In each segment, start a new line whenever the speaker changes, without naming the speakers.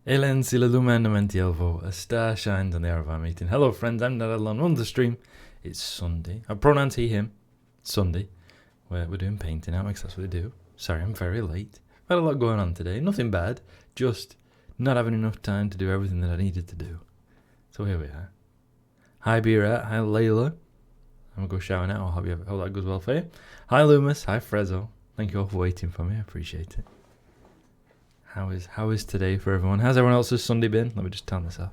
Elen sila lumandamenti elvo, a star shines on the hour of our meeting. Hello friends, I'm Narelon on the stream. It's Sunday. I pronouns he, him. Sunday. We're doing painting Alex, that's what we do. Sorry, I'm very late. I've had a lot going on today. Nothing bad, just not having enough time to do everything that I needed to do. So here we are. Hi Bira, hi Layla. I'm going to go shower now. I hope that goes well for you. Hi Loomis, hi Frezzo. Thank you all for waiting for me, I appreciate it. How is today for everyone? How's everyone else's Sunday been? Let me just turn this off.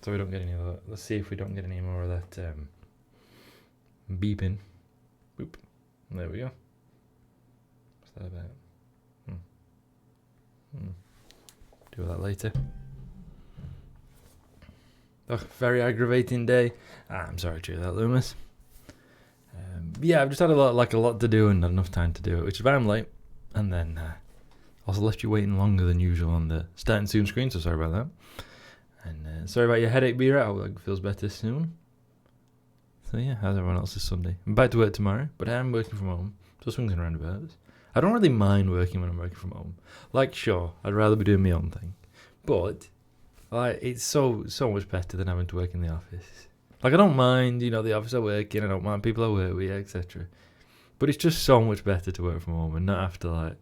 So we don't get any of that. Let's see if we don't get any more of that beeping. Boop. There we go. What's that about? Do that later. Ugh, very aggravating day. I'm sorry to hear that, Loomis. Yeah, I've just had a lot to do and not enough time to do it, which is why I'm late. And then also left you waiting longer than usual on the starting soon screen, so sorry about that. And sorry about your headache, Beer. I hope that feels better soon. So yeah, how's everyone else's Sunday? I'm back to work tomorrow, but I am working from home, so swings and roundabouts. I don't really mind working when I'm working from home. Like, sure, I'd rather be doing my own thing, but it's so much better than having to work in the office. Like, I don't mind, the office I work in. I don't mind people I work with, etc. But it's just so much better to work from home and not have to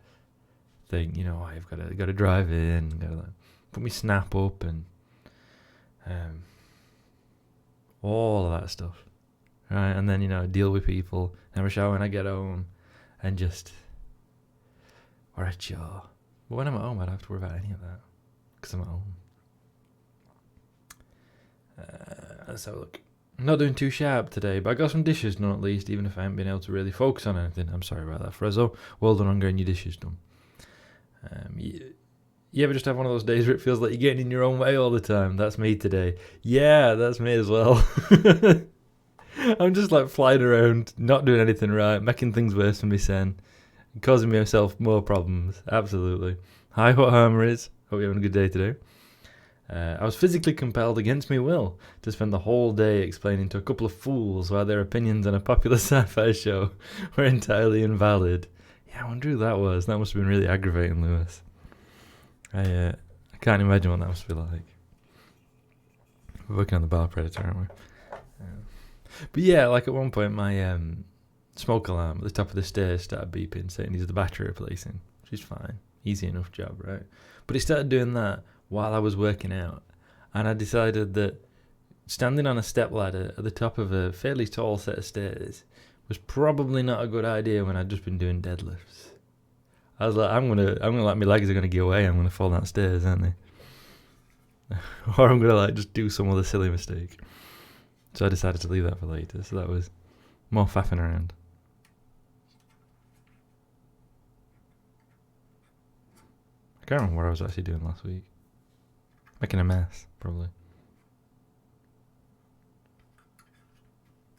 think, I've got to drive in, got to put my snap up and all of that stuff, right? And then deal with people, have a shower when I get home, and just or a chore. But when I'm at home, I don't have to worry about any of that because I'm at home. Let's have a look. I'm not doing too sharp today, but I got some dishes done at least, even if I haven't been able to really focus on anything. I'm sorry about that, Frezzo. Well done on getting your dishes done. You ever just have one of those days where it feels like you're getting in your own way all the time? That's me today. Yeah, that's me as well. I'm just flying around, not doing anything right, making things worse for me, causing myself more problems. Absolutely. Hi, what Hammer is. Hope you're having a good day today. I was physically compelled against my will to spend the whole day explaining to a couple of fools why their opinions on a popular sci-fi show were entirely invalid. Yeah, I wonder who that was. That must have been really aggravating, Lewis. I can't imagine what that must be like. We're working on the Baal Predator, aren't we? But yeah, at one point my smoke alarm at the top of the stairs started beeping, saying needs the battery replacing, which is fine. Easy enough job, right? But it started doing that while I was working out, and I decided that standing on a stepladder at the top of a fairly tall set of stairs was probably not a good idea when I'd just been doing deadlifts. I was like, I'm gonna my legs are gonna give away. I'm gonna fall downstairs, aren't they? Or I'm gonna just do some other silly mistake. So I decided to leave that for later. So that was more faffing around. I can't remember what I was actually doing last week. Making a mess, probably.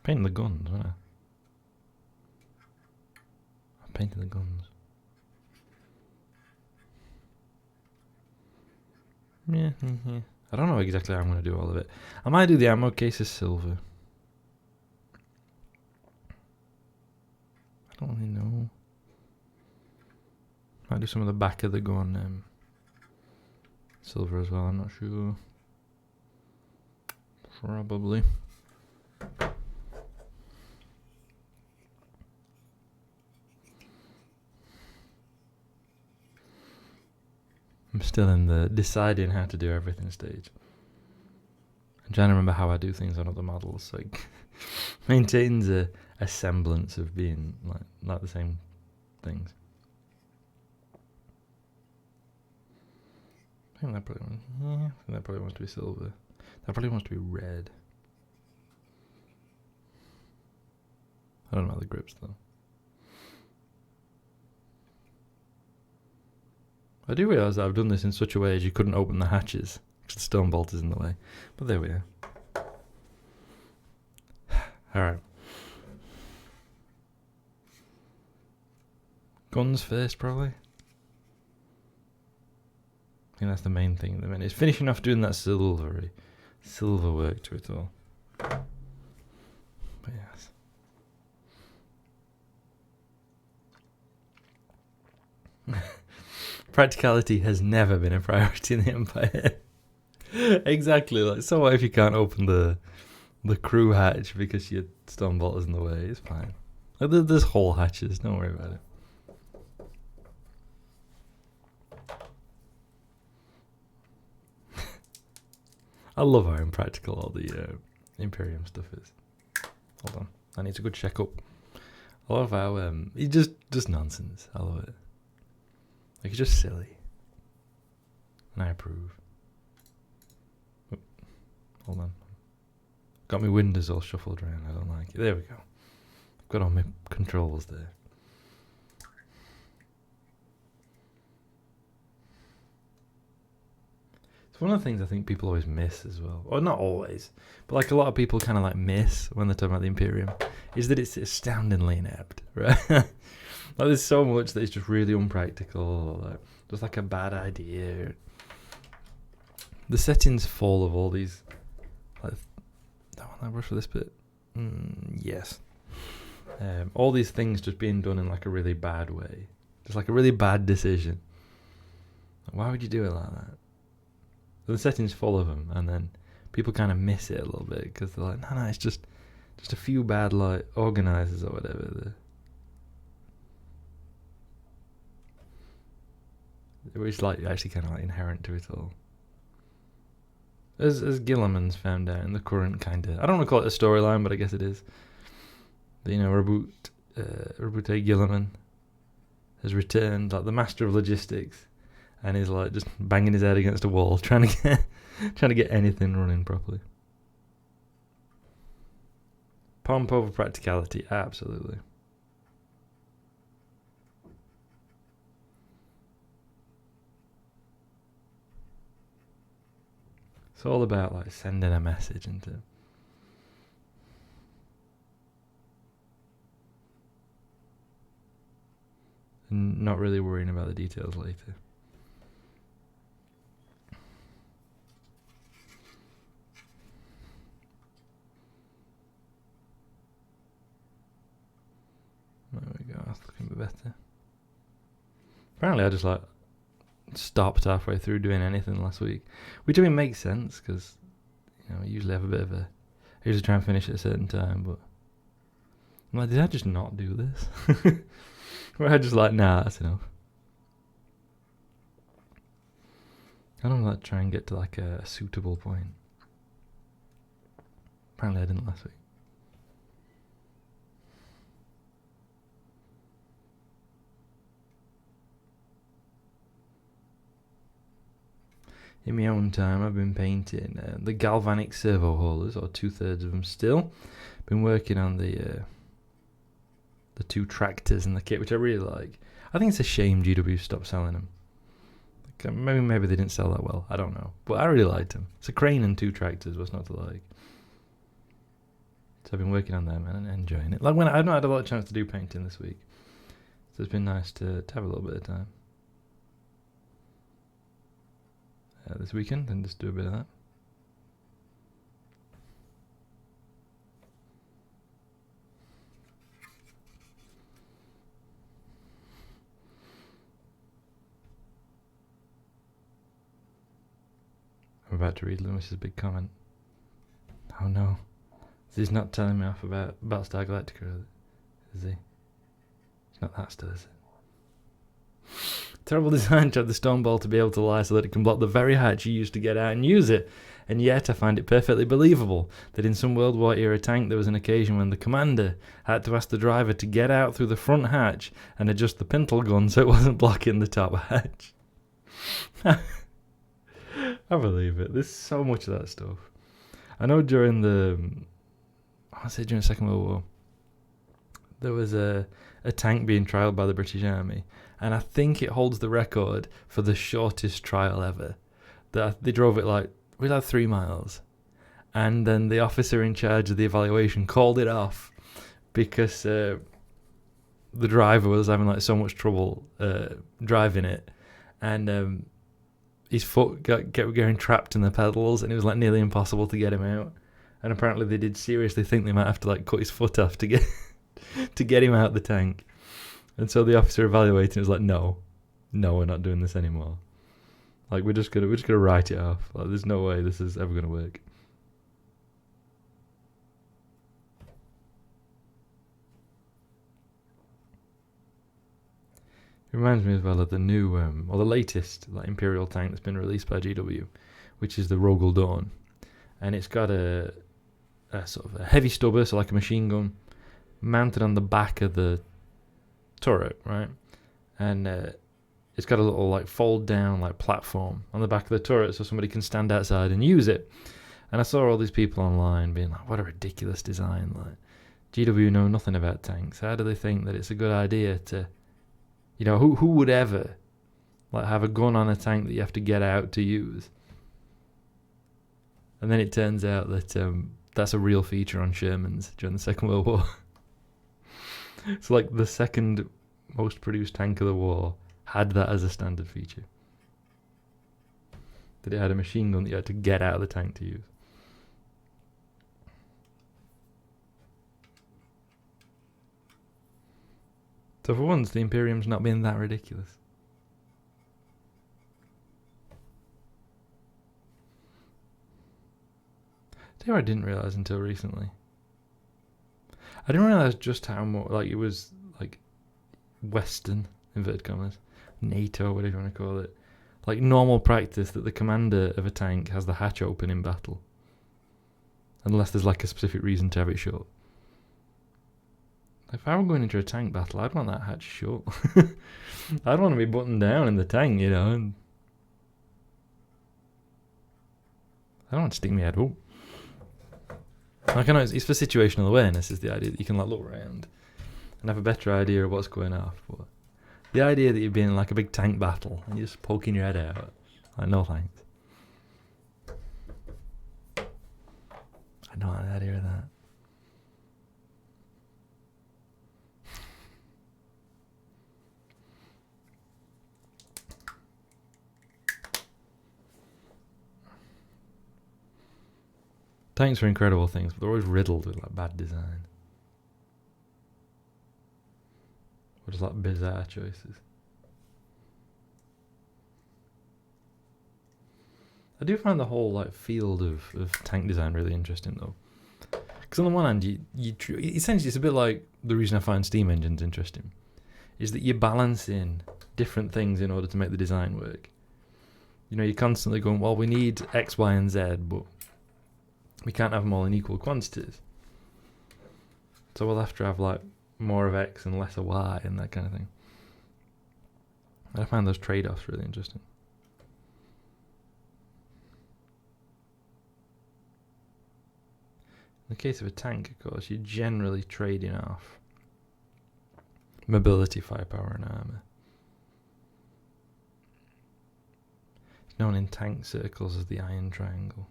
Painting the guns, wasn't I? I painted the guns. Yeah. I don't know exactly how I'm going to do all of it. I might do the ammo case as silver. I don't really know. Might do some of the back of the gun silver as well, I'm not sure. Probably. I'm still in the deciding how to do everything stage. I'm trying to remember how I do things on other models. Maintains a semblance of being like the same things. I think that probably wants to be silver. That probably wants to be red. I don't know about the grips though. I do realise that I've done this in such a way as you couldn't open the hatches because the stone bolt is in the way. But there we are. Alright. Guns first, probably. I think that's the main thing at the minute. It's finishing off doing that silver work to it all. But yes. Practicality has never been a priority in the Empire. Exactly. Like, so what if you can't open the crew hatch because your Stormbolt is in the way? It's fine. Like, there's whole hatches. Don't worry about it. I love how impractical all the Imperium stuff is. Hold on, I need to go check up. I love how it's just nonsense. I love it. Like, it's just silly, and I approve. Oop, hold on, got my windows all shuffled around. I don't like it. There we go. I've got all my controls there. One of the things I think people always miss as well, or not always, but like a lot of people kind of like miss when they're talking about the Imperium, is that it's astoundingly inept, right? Like, there's so much that is just really unpractical, or like, just like a bad idea. The setting's full of all these, like, that one I rush for this bit. Yes. All these things just being done in like a really bad way, just like a really bad decision. Why would you do it like that? The setting's full of them, and then people kind of miss it a little bit because they're like, no, it's just a few bad like organizers or whatever. Which like actually kind of like inherent to it all. As Gilliman's found out in the current kind of, I don't want to call it a storyline, but I guess it is. But, you know, Rabute Gilliman has returned, like the master of logistics. And he's like just banging his head against a wall, trying to get anything running properly. Pomp over practicality, absolutely. It's all about like sending a message into. And not really worrying about the details later. There we go, that's looking a bit better. Apparently I just like stopped halfway through doing anything last week. Which I mean makes sense, because, you know, I usually have a bit of a, I usually try and finish at a certain time, but I'm like, did I just not do this? Or I just like, nah, that's enough. I don't like try and get to like a suitable point. Apparently I didn't last week. In my own time, I've been painting the galvanic servo haulers, or 2/3 of them still. Been working on the 2 tractors in the kit, which I really like. I think it's a shame GW stopped selling them. Like, maybe they didn't sell that well. I don't know, but I really liked them. It's a crane and 2 tractors. What's not to like? So I've been working on them and enjoying it. Like, when I've not had a lot of chance to do painting this week, so it's been nice to have a little bit of time. This weekend and just do a bit of that. I'm about to read Lewis's big comment. Oh no, he's not telling me off about Battlestar Galactica, is he? It's not that still, is it? Terrible design to have the Stormbolt to be able to lie so that it can block the very hatch you used to get out and use it. And yet I find it perfectly believable that in some World War era tank there was an occasion when the commander had to ask the driver to get out through the front hatch and adjust the pintle gun so it wasn't blocking the top hatch. I believe it. There's so much of that stuff. I know during during the Second World War, there was a tank being trialled by the British Army, and I think it holds the record for the shortest trial ever. They drove it like 3 miles, and then the officer in charge of the evaluation called it off because the driver was having like so much trouble driving it, and his foot kept getting trapped in the pedals, and it was like nearly impossible to get him out. And apparently they did seriously think they might have to like cut his foot off to get him out the tank. And so the officer evaluating was like, no, no, we're not doing this anymore. Like, we're just gonna write it off. Like, there's no way this is ever gonna work. It reminds me as well of the new, or the latest, like Imperial tank that's been released by GW, which is the Rogel Dawn, and it's got a sort of a heavy stubber, so like a machine gun, mounted on the back of the turret, right? And it's got a little like fold down like platform on the back of the turret, so somebody can stand outside and use it. And I saw all these people online being like, "What a ridiculous design! Like, GW know nothing about tanks. How do they think that it's a good idea to?" You know, who would ever like have a gun on a tank that you have to get out to use? And then it turns out that that's a real feature on Shermans during the Second World War. So like the second most produced tank of the war had that as a standard feature. That it had a machine gun that you had to get out of the tank to use. So for once, the Imperium's not been that ridiculous. Tell you what I didn't realise until recently. I didn't realise just how much, like, it was, like, Western, inverted commas, NATO, whatever you want to call it, like, normal practice that the commander of a tank has the hatch open in battle. Unless there's, like, a specific reason to have it shut. If I were going into a tank battle, I'd want that hatch shut. I'd want to be buttoned down in the tank, you know. And I don't want to stick my head up. Like, I know it's for situational awareness, is the idea that you can like look around and have a better idea of what's going off. But the idea that you're being in like a big tank battle and you're just poking your head out, like, no thanks. I don't like the idea of that. Tanks are incredible things, but they're always riddled with like bad design. Or just like bizarre choices. I do find the whole like field of tank design really interesting though. Because on the one hand, you essentially it's a bit like the reason I find steam engines interesting, is that you're balancing different things in order to make the design work. You know, you're constantly going, well, we need X, Y, and Z, but we can't have them all in equal quantities. So we'll have to have like more of X and less of Y and that kind of thing. I find those trade-offs really interesting. In the case of a tank, of course, you're generally trading off mobility, firepower, and armour. It's known in tank circles as the Iron Triangle.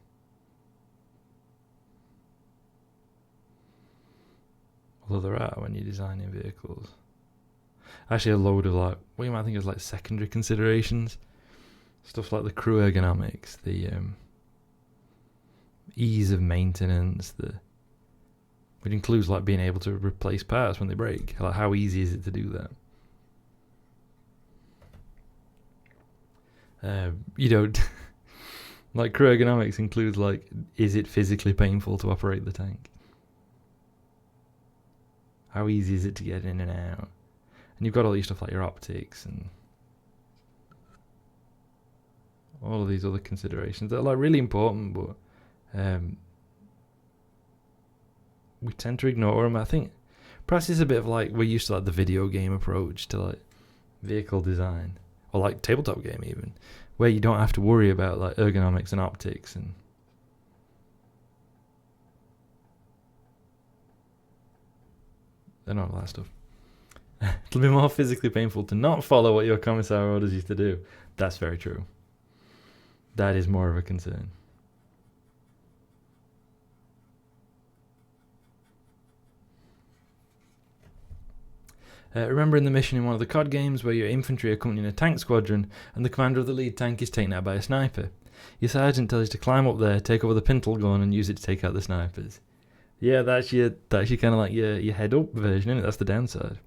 Although there are when you're designing vehicles. Actually, a load of like what you might think is like secondary considerations, stuff like the crew ergonomics, the ease of maintenance, which includes like being able to replace parts when they break. Like, how easy is it to do that? You know, like crew ergonomics includes like, is it physically painful to operate the tank? How easy is it to get in and out? And you've got all these stuff like your optics and all of these other considerations that are like really important, but we tend to ignore them. I think perhaps it's a bit of like we're used to like the video game approach to like vehicle design, or like tabletop game even, where you don't have to worry about like ergonomics and optics and and all that stuff. It'll be more physically painful to not follow what your commissar orders you to do. That's very true. That is more of a concern. Remember in the mission in one of the COD games where your infantry accompanying a tank squadron and the commander of the lead tank is taken out by a sniper. Your sergeant tells you to climb up there, take over the pintle gun and use it to take out the snipers. Yeah, that's your kind of like your head up version, isn't it? That's the downside.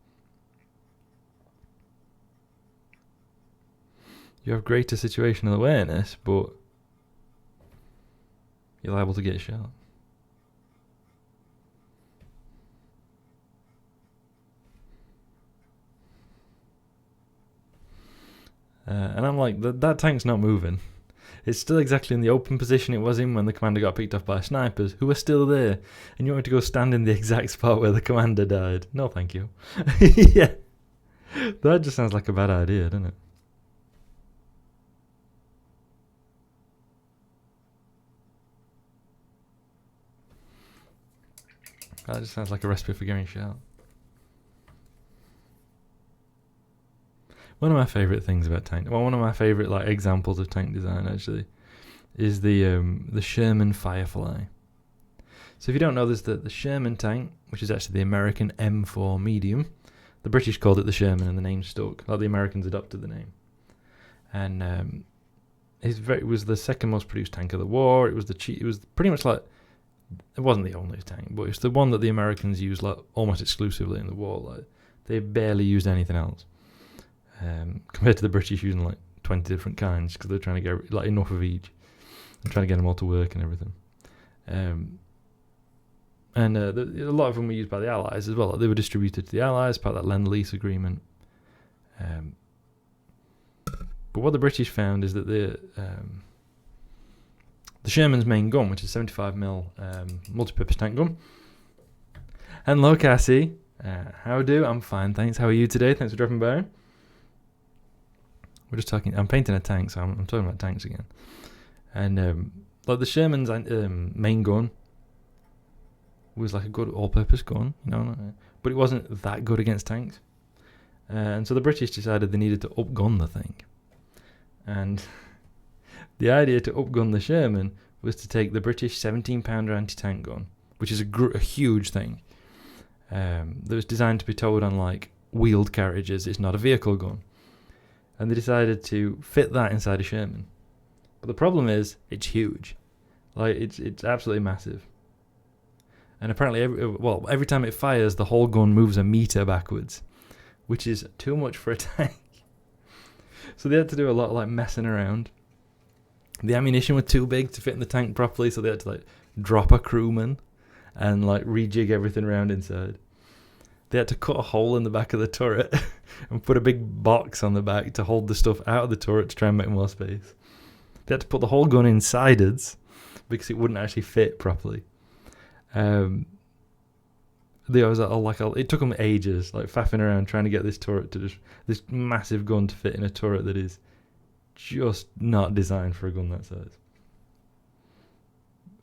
You have greater situational awareness, but you're liable to get shot. And I'm like, that tank's not moving. It's still exactly in the open position it was in when the commander got picked off by snipers, who are still there. And you want me to go stand in the exact spot where the commander died? No, thank you. Yeah. That just sounds like a bad idea, doesn't it? That just sounds like a recipe for getting shot. One of my favourite things about tank, well, one of my favourite like examples of tank design actually, is the Sherman Firefly. So if you don't know, there's the Sherman tank, which is actually the American M4 medium. The British called it the Sherman, and the name stuck. Like the Americans adopted the name, and it was the second most produced tank of the war. It was it was pretty much like, it wasn't the only tank, but it's the one that the Americans used like almost exclusively in the war. Like they barely used anything else. Compared to the British using like 20 different kinds, because they're trying to get like enough of each and trying to get them all to work and everything. A lot of them were used by the Allies as well. Like they were distributed to the Allies, part of that Lend-Lease agreement. But what the British found is that the Sherman's main gun, which is 75mm multi-purpose tank gun. Hello, Cassie. How do? I'm fine, thanks. How are you today? Thanks for dropping by. We're just talking. I'm painting a tank, so I'm talking about tanks again. And like the Sherman's main gun was like a good all-purpose gun, you know, but it wasn't that good against tanks. And so the British decided they needed to upgun the thing. And the idea to upgun the Sherman was to take the British 17-pounder anti-tank gun, which is a huge thing, that was designed to be towed on like wheeled carriages. It's not a vehicle gun. And they decided to fit that inside a Sherman. But the problem is, it's huge. Like, it's absolutely massive. And apparently, every time it fires, the whole gun moves a meter backwards, which is too much for a tank. So they had to do a lot of like messing around. The ammunition was too big to fit in the tank properly, so they had to like drop a crewman and like rejig everything around inside. They had to cut a hole in the back of the turret and put a big box on the back to hold the stuff out of the turret to try and make more space. They had to put the whole gun inside it because it wouldn't actually fit properly. It took them ages, like faffing around trying to get this turret to this massive gun to fit in a turret that is just not designed for a gun that size.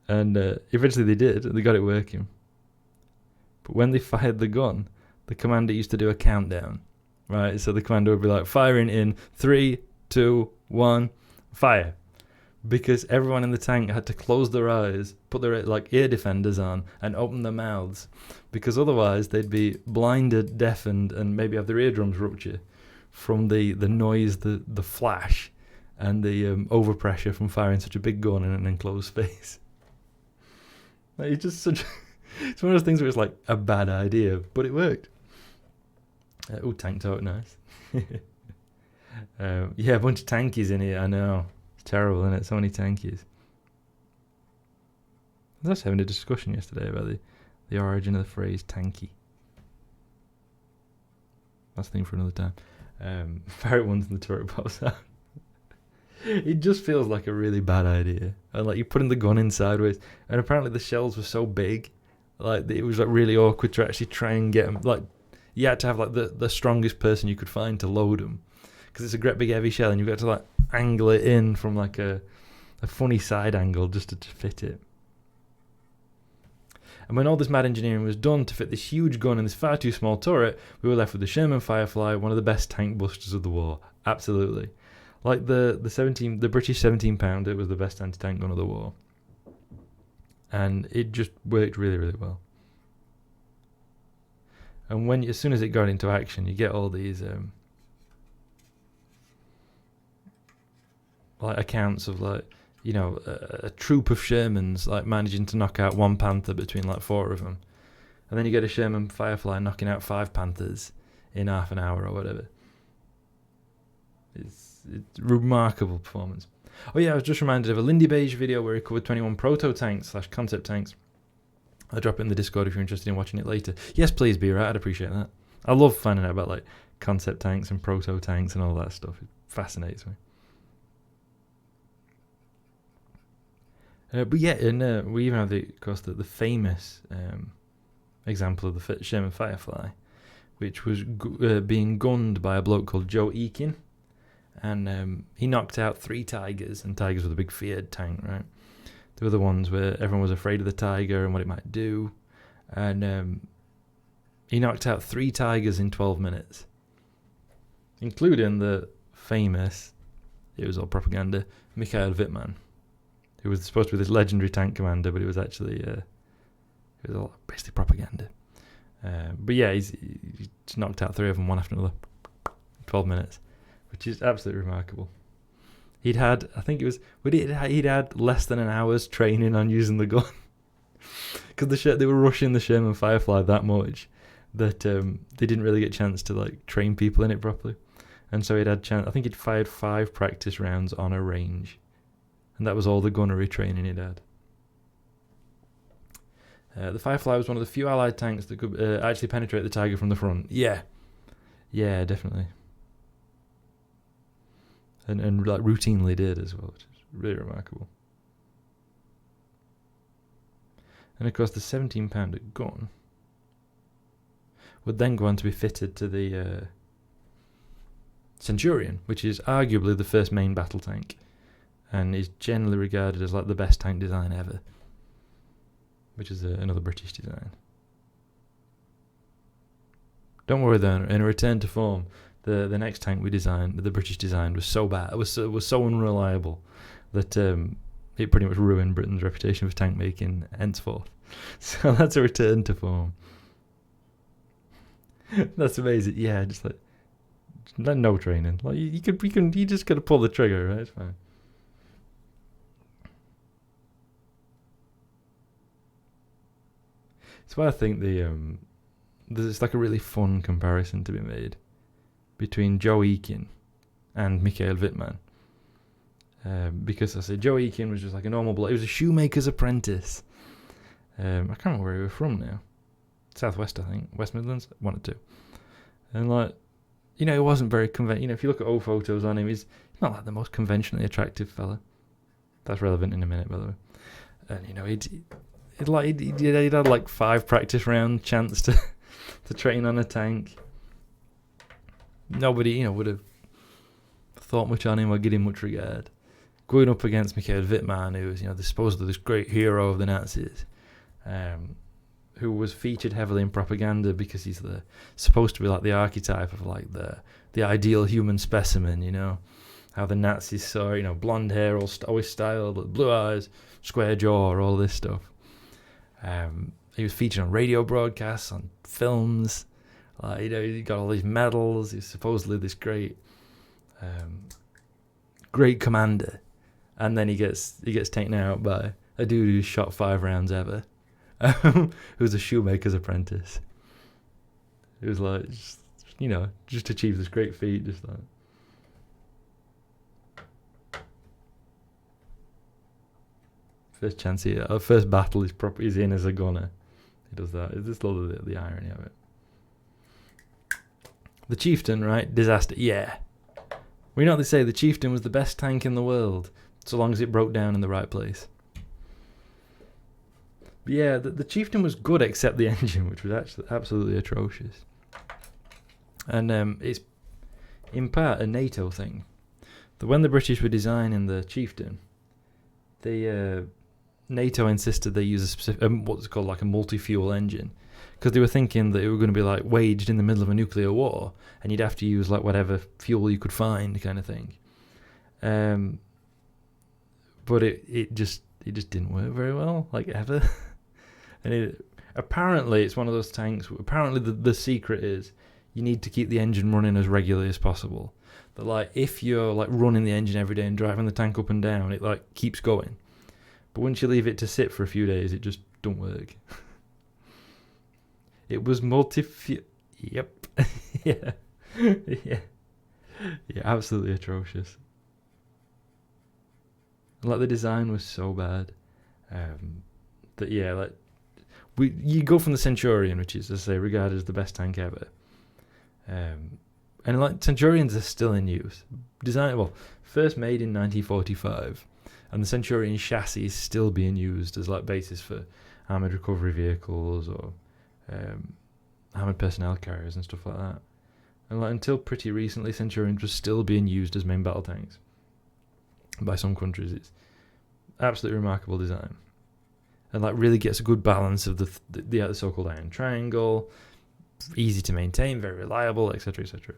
And eventually they did. They got it working. But when they fired the gun, the commander used to do a countdown, right? So the commander would be like, firing in 3, 2, 1, fire. Because everyone in the tank had to close their eyes, put their like ear defenders on, and open their mouths, because otherwise they'd be blinded, deafened, and maybe have their eardrums rupture from the noise, the flash, and the overpressure from firing such a big gun in an enclosed space. Like, it's just such. It's one of those things where it's like a bad idea, but it worked. Tank talk, nice. Yeah, a bunch of tankies in here, I know. It's terrible, isn't it? So many tankies. I was having a discussion yesterday about the origin of the phrase tanky. That's a thing for another time. Pirate ones in the turret pops out. It just feels like a really bad idea. And like you're putting the gun in sideways, and apparently the shells were so big, like it was like really awkward to actually try and get them. Like you had to have like the strongest person you could find to load them, because it's a great big heavy shell, and you've got to like angle it in from like a funny side angle just to fit it. And when all this mad engineering was done to fit this huge gun in this far too small turret, we were left with the Sherman Firefly, one of the best tank busters of the war. Absolutely. Like the British 17-pounder was the best anti-tank gun of the war. And it just worked really, really well. And as soon as it got into action, you get all these like accounts of like, you know, a troop of Shermans like managing to knock out one Panther between like 4 of them, and then you get a Sherman Firefly knocking out 5 Panthers in half an hour or whatever. it's remarkable performance. Oh yeah, I was just reminded of a Lindy Beige video where he covered 21 proto tanks / concept tanks. I'll drop it in the Discord if you're interested in watching it later. Yes, please, be right. I'd appreciate that. I love finding out about like concept tanks and proto tanks and all that stuff. It fascinates me. But yeah, and we even have of course, the famous example of the Sherman Firefly, which was being gunned by a bloke called Joe Eakin, and he knocked out 3 Tigers, and Tigers were the big feared tank, right? They were the ones where everyone was afraid of the Tiger and what it might do, and he knocked out 3 Tigers in 12 minutes, including the famous, it was all propaganda, Mikhail Wittmann, who was supposed to be this legendary tank commander, but it was actually it was all basically propaganda. But yeah, he just knocked out 3 of them one after another, 12 minutes, which is absolutely remarkable. He'd had, I think it was, he'd had less than an hour's training on using the gun, because they were rushing the Sherman Firefly that much that they didn't really get a chance to like train people in it properly, and so he'd had chance. I think he'd fired 5 practice rounds on a range, and that was all the gunnery training he'd had. The Firefly was one of the few Allied tanks that could actually penetrate the Tiger from the front. Yeah, definitely. And like routinely did as well, which is really remarkable. And of course, the 17-pounder gun would then go on to be fitted to the Centurion, which is arguably the first main battle tank, and is generally regarded as like the best tank design ever, which is another British design. Don't worry though, in a return to form, the next tank we designed, the British designed, was so bad, it was so unreliable that it pretty much ruined Britain's reputation for tank making henceforth. So that's a return to form. That's amazing. Yeah, just like no training. Like you just gotta pull the trigger, right? It's fine. That's why I think there's like a really fun comparison to be made between Joe Eakin and Mikhail Wittmann. Because I say Joe Eakin was just like a normal bloke. He was a shoemaker's apprentice. I can't remember where he was from now. Southwest, I think. West Midlands, 1 or 2. And like, he wasn't very if you look at old photos on him, he's not like the most conventionally attractive fella. That's relevant in a minute, by the way. And he'd had like 5 practice round chance to train on a tank. Nobody, would have thought much on him or give him much regard. Going up against Mikhail Wittmann, who was, supposedly this great hero of the Nazis, who was featured heavily in propaganda because he's supposed to be like the archetype of like the ideal human specimen, how the Nazis saw, blonde hair, always styled, blue eyes, square jaw, all this stuff. He was featured on radio broadcasts, on films. He got all these medals. He's supposedly this great commander, and then he gets taken out by a dude who's shot 5 rounds ever, who's a shoemaker's apprentice. It was like, just achieved this great feat, just like. First chance first battle he's in as a gunner. He does that. It's just all the irony of it. The Chieftain, right? Disaster. Yeah. We know what they say, the Chieftain was the best tank in the world, so long as it broke down in the right place. But yeah, the Chieftain was good except the engine, which was actually absolutely atrocious. And it's in part a NATO thing. That when the British were designing the Chieftain, NATO insisted they use a specific, what's called like a multi-fuel engine, because they were thinking that it were going to be like waged in the middle of a nuclear war, and you'd have to use like whatever fuel you could find, kind of thing. But it just didn't work very well, like ever. And apparently it's one of those tanks. Apparently the secret is you need to keep the engine running as regularly as possible. But like if you're like running the engine every day and driving the tank up and down, it like keeps going. But once you leave it to sit for a few days, it just don't work. It was Yep. Yeah. Yeah. Yeah, absolutely atrocious. Like the design was so bad that yeah, like you go from the Centurion, which is, as I say, regarded as the best tank ever, and like Centurions are still in use. First made in 1945, and the Centurion chassis is still being used as like basis for armored recovery vehicles or armored personnel carriers and stuff like that. And like until pretty recently, Centurions was still being used as main battle tanks by some countries. It's absolutely remarkable design, and like really gets a good balance of the so-called iron triangle, easy to maintain, very reliable, etc., etc.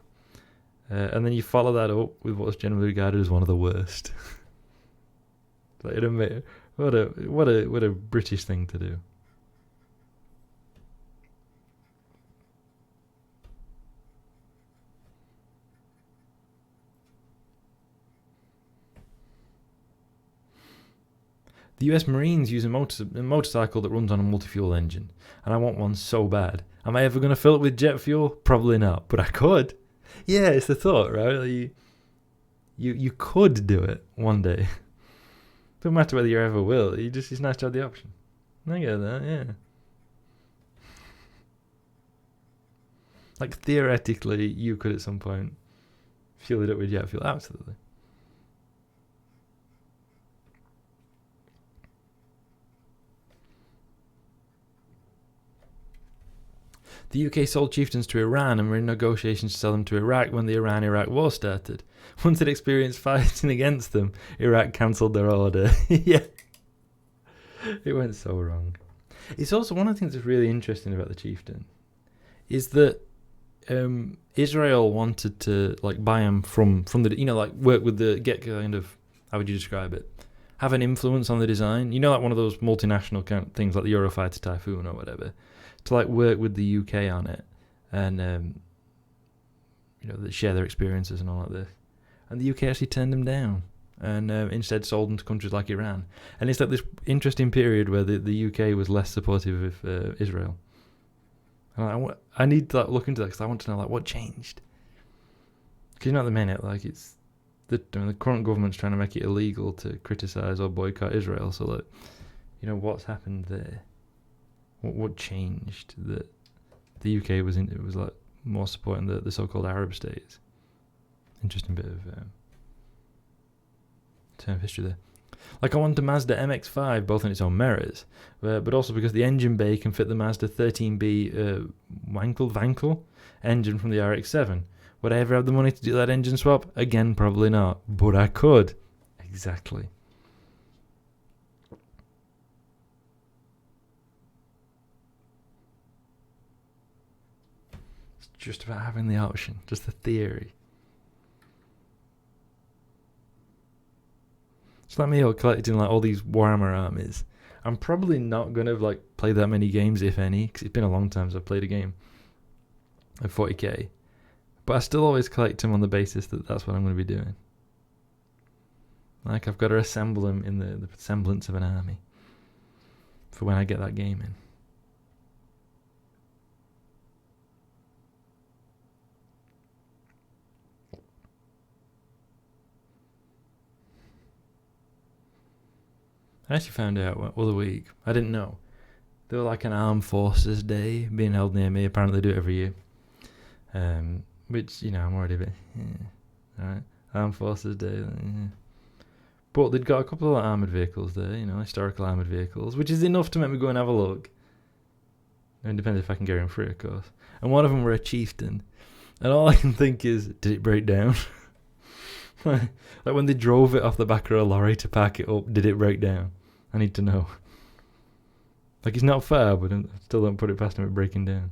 And then you follow that up with what's generally regarded as one of the worst. Like, what a British thing to do. The US Marines use a motorcycle that runs on a multi-fuel engine, and I want one so bad. Am I ever going to fill it with jet fuel? Probably not, but I could. Yeah, it's the thought, right? Like you could do it one day. Don't matter whether you ever will. It's nice to have the option. I get that, yeah. Like theoretically, you could at some point fuel it up with jet fuel. Absolutely. The UK sold chieftains to Iran and were in negotiations to sell them to Iraq when the Iran-Iraq war started. Once it experienced fighting against them, Iraq cancelled their order. Yeah. It went so wrong. It's also one of the things that's really interesting about the chieftain is that Israel wanted to like buy them from the like work with get kind of, how would you describe it? Have an influence on the design. Like one of those multinational kind of things like the Eurofighter Typhoon or whatever. To like work with the UK on it, and they share their experiences and all like this, and the UK actually turned them down, and instead sold them to countries like Iran. And it's like this interesting period where the UK was less supportive of Israel. And I need to look into that because I want to know what changed. Because at the minute, it's the current government's trying to make it illegal to criticize or boycott Israel. So what's happened there? What changed that the UK was more supporting the so-called Arab states? Interesting bit of turn of history there. I want a Mazda MX-5 both on its own merits, but also because the engine bay can fit the Mazda 13B Wankel engine from the RX-7. Would I ever have the money to do that engine swap? Again, probably not, but I could. Exactly. Just about having the option, just the theory. It's like me collecting all these Warhammer armies. I'm probably not going to play that many games, if any, because it's been a long time since I've played a game at 40k. But I still always collect them on the basis that that's what I'm going to be doing. I've got to assemble them in the semblance of an army for when I get that game in. I actually found out the week. I didn't know. They were an Armed Forces Day being held near me. Apparently they do it every year. Which, I'm already a bit... Yeah. Alright. Armed Forces Day. Yeah. But they'd got a couple of armoured vehicles there, historical armoured vehicles, which is enough to make me go and have a look. It depends if I can get in free, of course. And one of them were a chieftain. And all I can think is, did it break down? When they drove it off the back of a lorry to pack it up, did it break down? I need to know. It's not fair, but I still don't put it past him breaking down.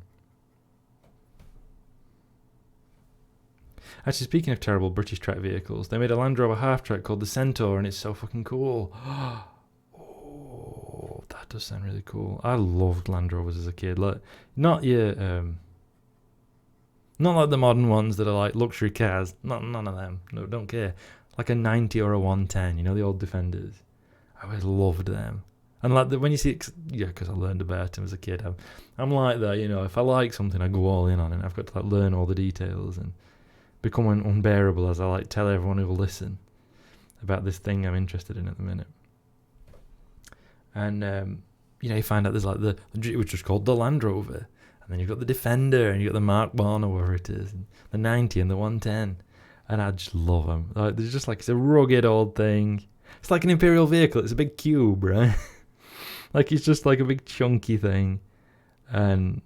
Actually, speaking of terrible British track vehicles, they made a Land Rover half-track called the Centaur, and it's so fucking cool. Oh, that does sound really cool. I loved Land Rovers as a kid. Not like the modern ones that are luxury cars. None of them. No, don't care. Like a 90 or a 110, the old Defenders. I always loved them. And when you see it, because I learned about them as a kid. I'm like that, if I like something, I go all in on it. I've got to learn all the details and become unbearable as I like tell everyone who will listen about this thing I'm interested in at the minute. And you find out there's like which is called the Land Rover, and then you've got the Defender, and you've got the Mark 1 or whatever it is, and the 90 and the 110, and I just love them. Like, there's just like, it's a rugged old thing. It's like an Imperial vehicle. It's a big cube, right? Like, it's just like a big chunky thing. And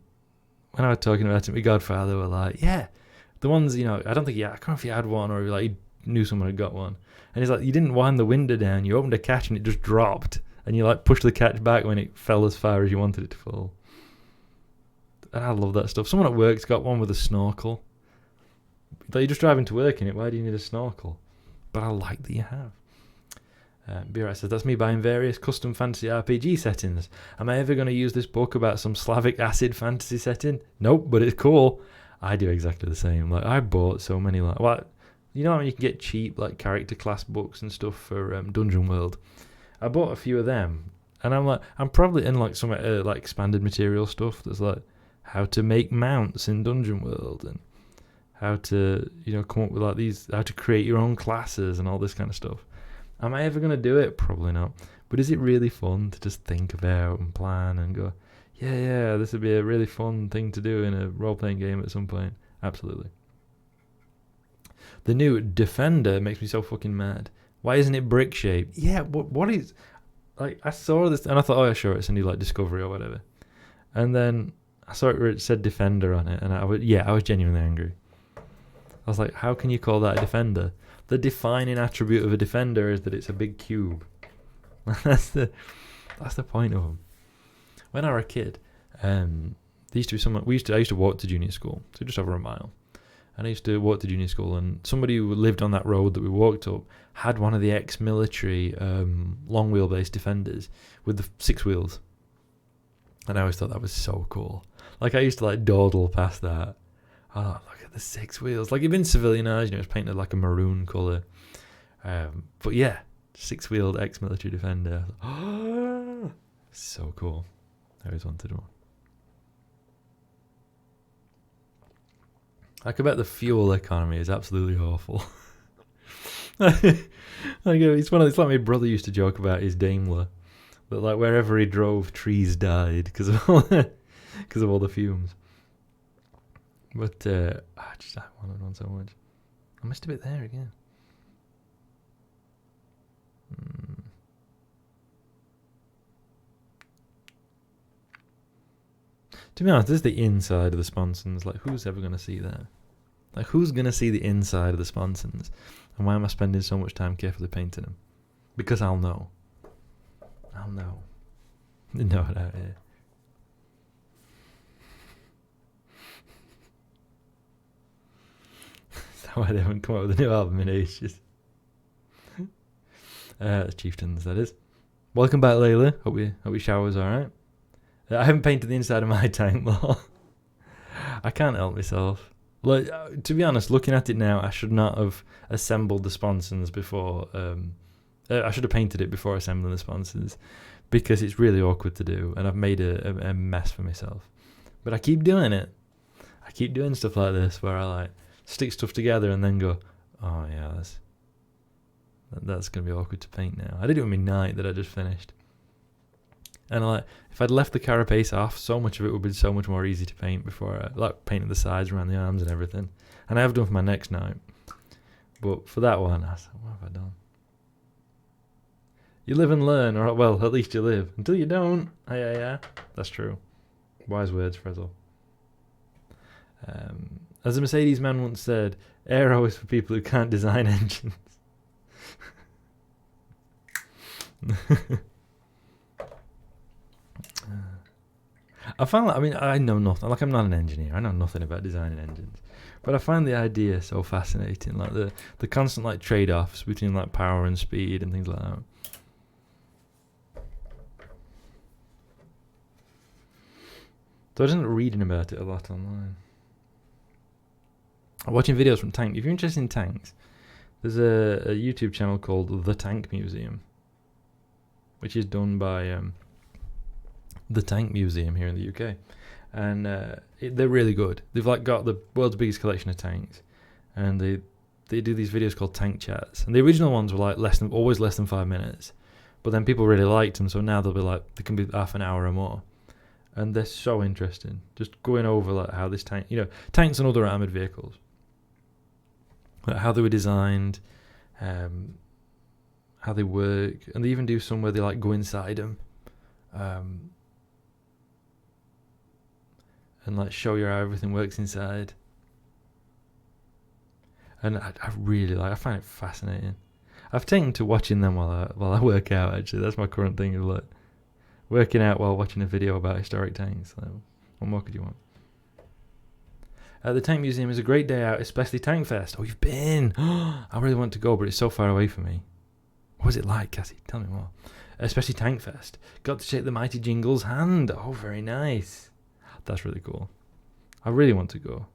when I was talking about it, my godfather were like, yeah, the ones, I don't think, I can't remember if he had one or he knew someone had got one. And he's like, you didn't wind the window down, you opened a catch and it just dropped. And you like pushed the catch back when it fell as far as you wanted it to fall. And I love that stuff. Someone at work's got one with a snorkel. Like, you're just driving to work in it, why do you need a snorkel? But I like that you have. B-Right says, that's me buying various custom fantasy RPG settings. Am I ever going to use this book about some Slavic acid fantasy setting? Nope, but it's cool. I do exactly the same. Like, I bought so many, like, you know how you can get cheap, like, character class books and stuff for Dungeon World? I bought a few of them, and I'm probably in, like, some, like, expanded material stuff that's, like, how to make mounts in Dungeon World, and how to, come up with, like, how to create your own classes and all this kind of stuff. Am I ever going to do it? Probably not. But is it really fun to just think about and plan and go, yeah, this would be a really fun thing to do in a role-playing game at some point? Absolutely. The new Defender makes me so fucking mad. Why isn't it brick-shaped? Yeah, what is... Like, I saw this and I thought, oh, yeah, sure, it's a new, like, Discovery or whatever. And then I saw it where it said Defender on it, and I was genuinely angry. I was like, how can you call that a Defender? The defining attribute of a Defender is that it's a big cube. That's the point of them. When I was a kid, there used to be someone. I used to walk to junior school, so just over a mile. And I used to walk to junior school, and somebody who lived on that road that we walked up had one of the ex-military long wheelbase Defenders with the 6 wheels. And I always thought that was so cool. Like, I used to like dawdle past that. Oh, look at the 6 wheels. Like, it'd been civilianized, it was painted like a maroon colour. But yeah, 6-wheeled ex-military Defender. Oh, so cool. I always wanted one. I bet the fuel economy is absolutely awful. It's like my brother used to joke about his Daimler. That, like, wherever he drove, trees died because of all the fumes. But I wanted one so much. I missed a bit there again. To be honest, this is the inside of the sponsons. Like, who's ever going to see that? Like, who's going to see the inside of the sponsons? And why am I spending so much time carefully painting them? Because I'll know. I'll know. You know it out here. Why they haven't come out with a new album in ages. Chieftains, that is. Welcome back, Layla. Hope your shower's alright. I haven't painted the inside of my tank, though. I can't help myself. Like, to be honest, looking at it now, I should not have assembled the sponsons before. I should have painted it before assembling the sponsons, because it's really awkward to do, and I've made a mess for myself. But I keep doing it. I keep doing stuff like this, where I like stick stuff together and then go, oh yeah, that's going to be awkward to paint now. I did it with my knight that I just finished. And like, if I'd left the carapace off, so much of it would be so much more easy to paint before I like painted the sides around the arms and everything. And I have done for my next knight. But for that one, I said, what have I done? You live and learn, or well, at least you live. Until you don't. Yeah. That's true. Wise words, Frezzo. As a Mercedes man once said, aero is for people who can't design engines. I find that, I know nothing. Like, I'm not an engineer. I know nothing about designing engines. But I find the idea so fascinating. Like, the constant, like, trade-offs between, like, power and speed and things like that. So I wasn't reading about it a lot online. I'm watching videos from tank. If you're interested in tanks, there's a YouTube channel called The Tank Museum, which is done by the Tank Museum here in the UK, and they're really good. They've like got the world's biggest collection of tanks, and they do these videos called tank chats, and the original ones were like always less than 5 minutes, but then people really liked them, so now they'll be like, they can be half an hour or more, and they're so interesting, just going over like how this tank, tanks and other armored vehicles, like how they were designed, how they work, and they even do some where they like go inside them, and like show you how everything works inside. And I really I find it fascinating. I've taken to watching them while I work out. Actually, that's my current thing of like working out while watching a video about historic tanks. So, what more could you want? The Tank Museum is a great day out, especially Tank Fest. Oh, you've been? I really want to go, but it's so far away from me. What was it like, Cassie? Tell me more. Especially Tank Fest. Got to shake the mighty Jingle's hand. Oh, very nice. That's really cool. I really want to go,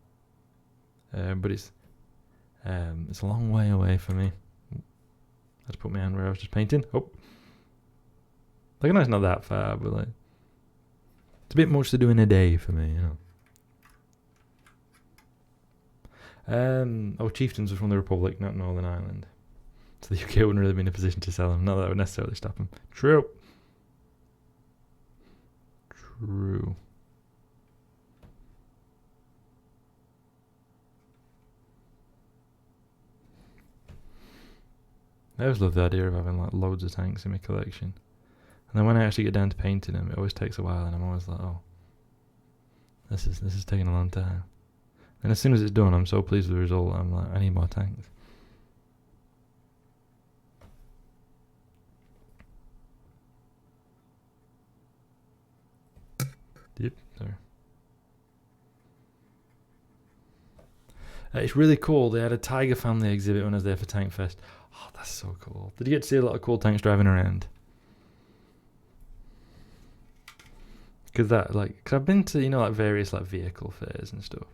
but it's a long way away for me. Let's put my hand where I was just painting. Oh, like I know it's not that far, but like it's a bit much to do in a day for me, Chieftains are from the Republic, not Northern Ireland. So the UK wouldn't really be in a position to sell them. Not that would necessarily stop them. True. I always love the idea of having like loads of tanks in my collection. And then when I actually get down to painting them, it always takes a while, and I'm always like, oh, this is taking a long time. And as soon as it's done, I'm so pleased with the result. I'm like, I need more tanks. Yep, sorry. It's really cool. They had a Tiger family exhibit when I was there for Tank Fest. Oh, that's so cool. Did you get to see a lot of cool tanks driving around? Because I've been to, like various like vehicle fairs and stuff.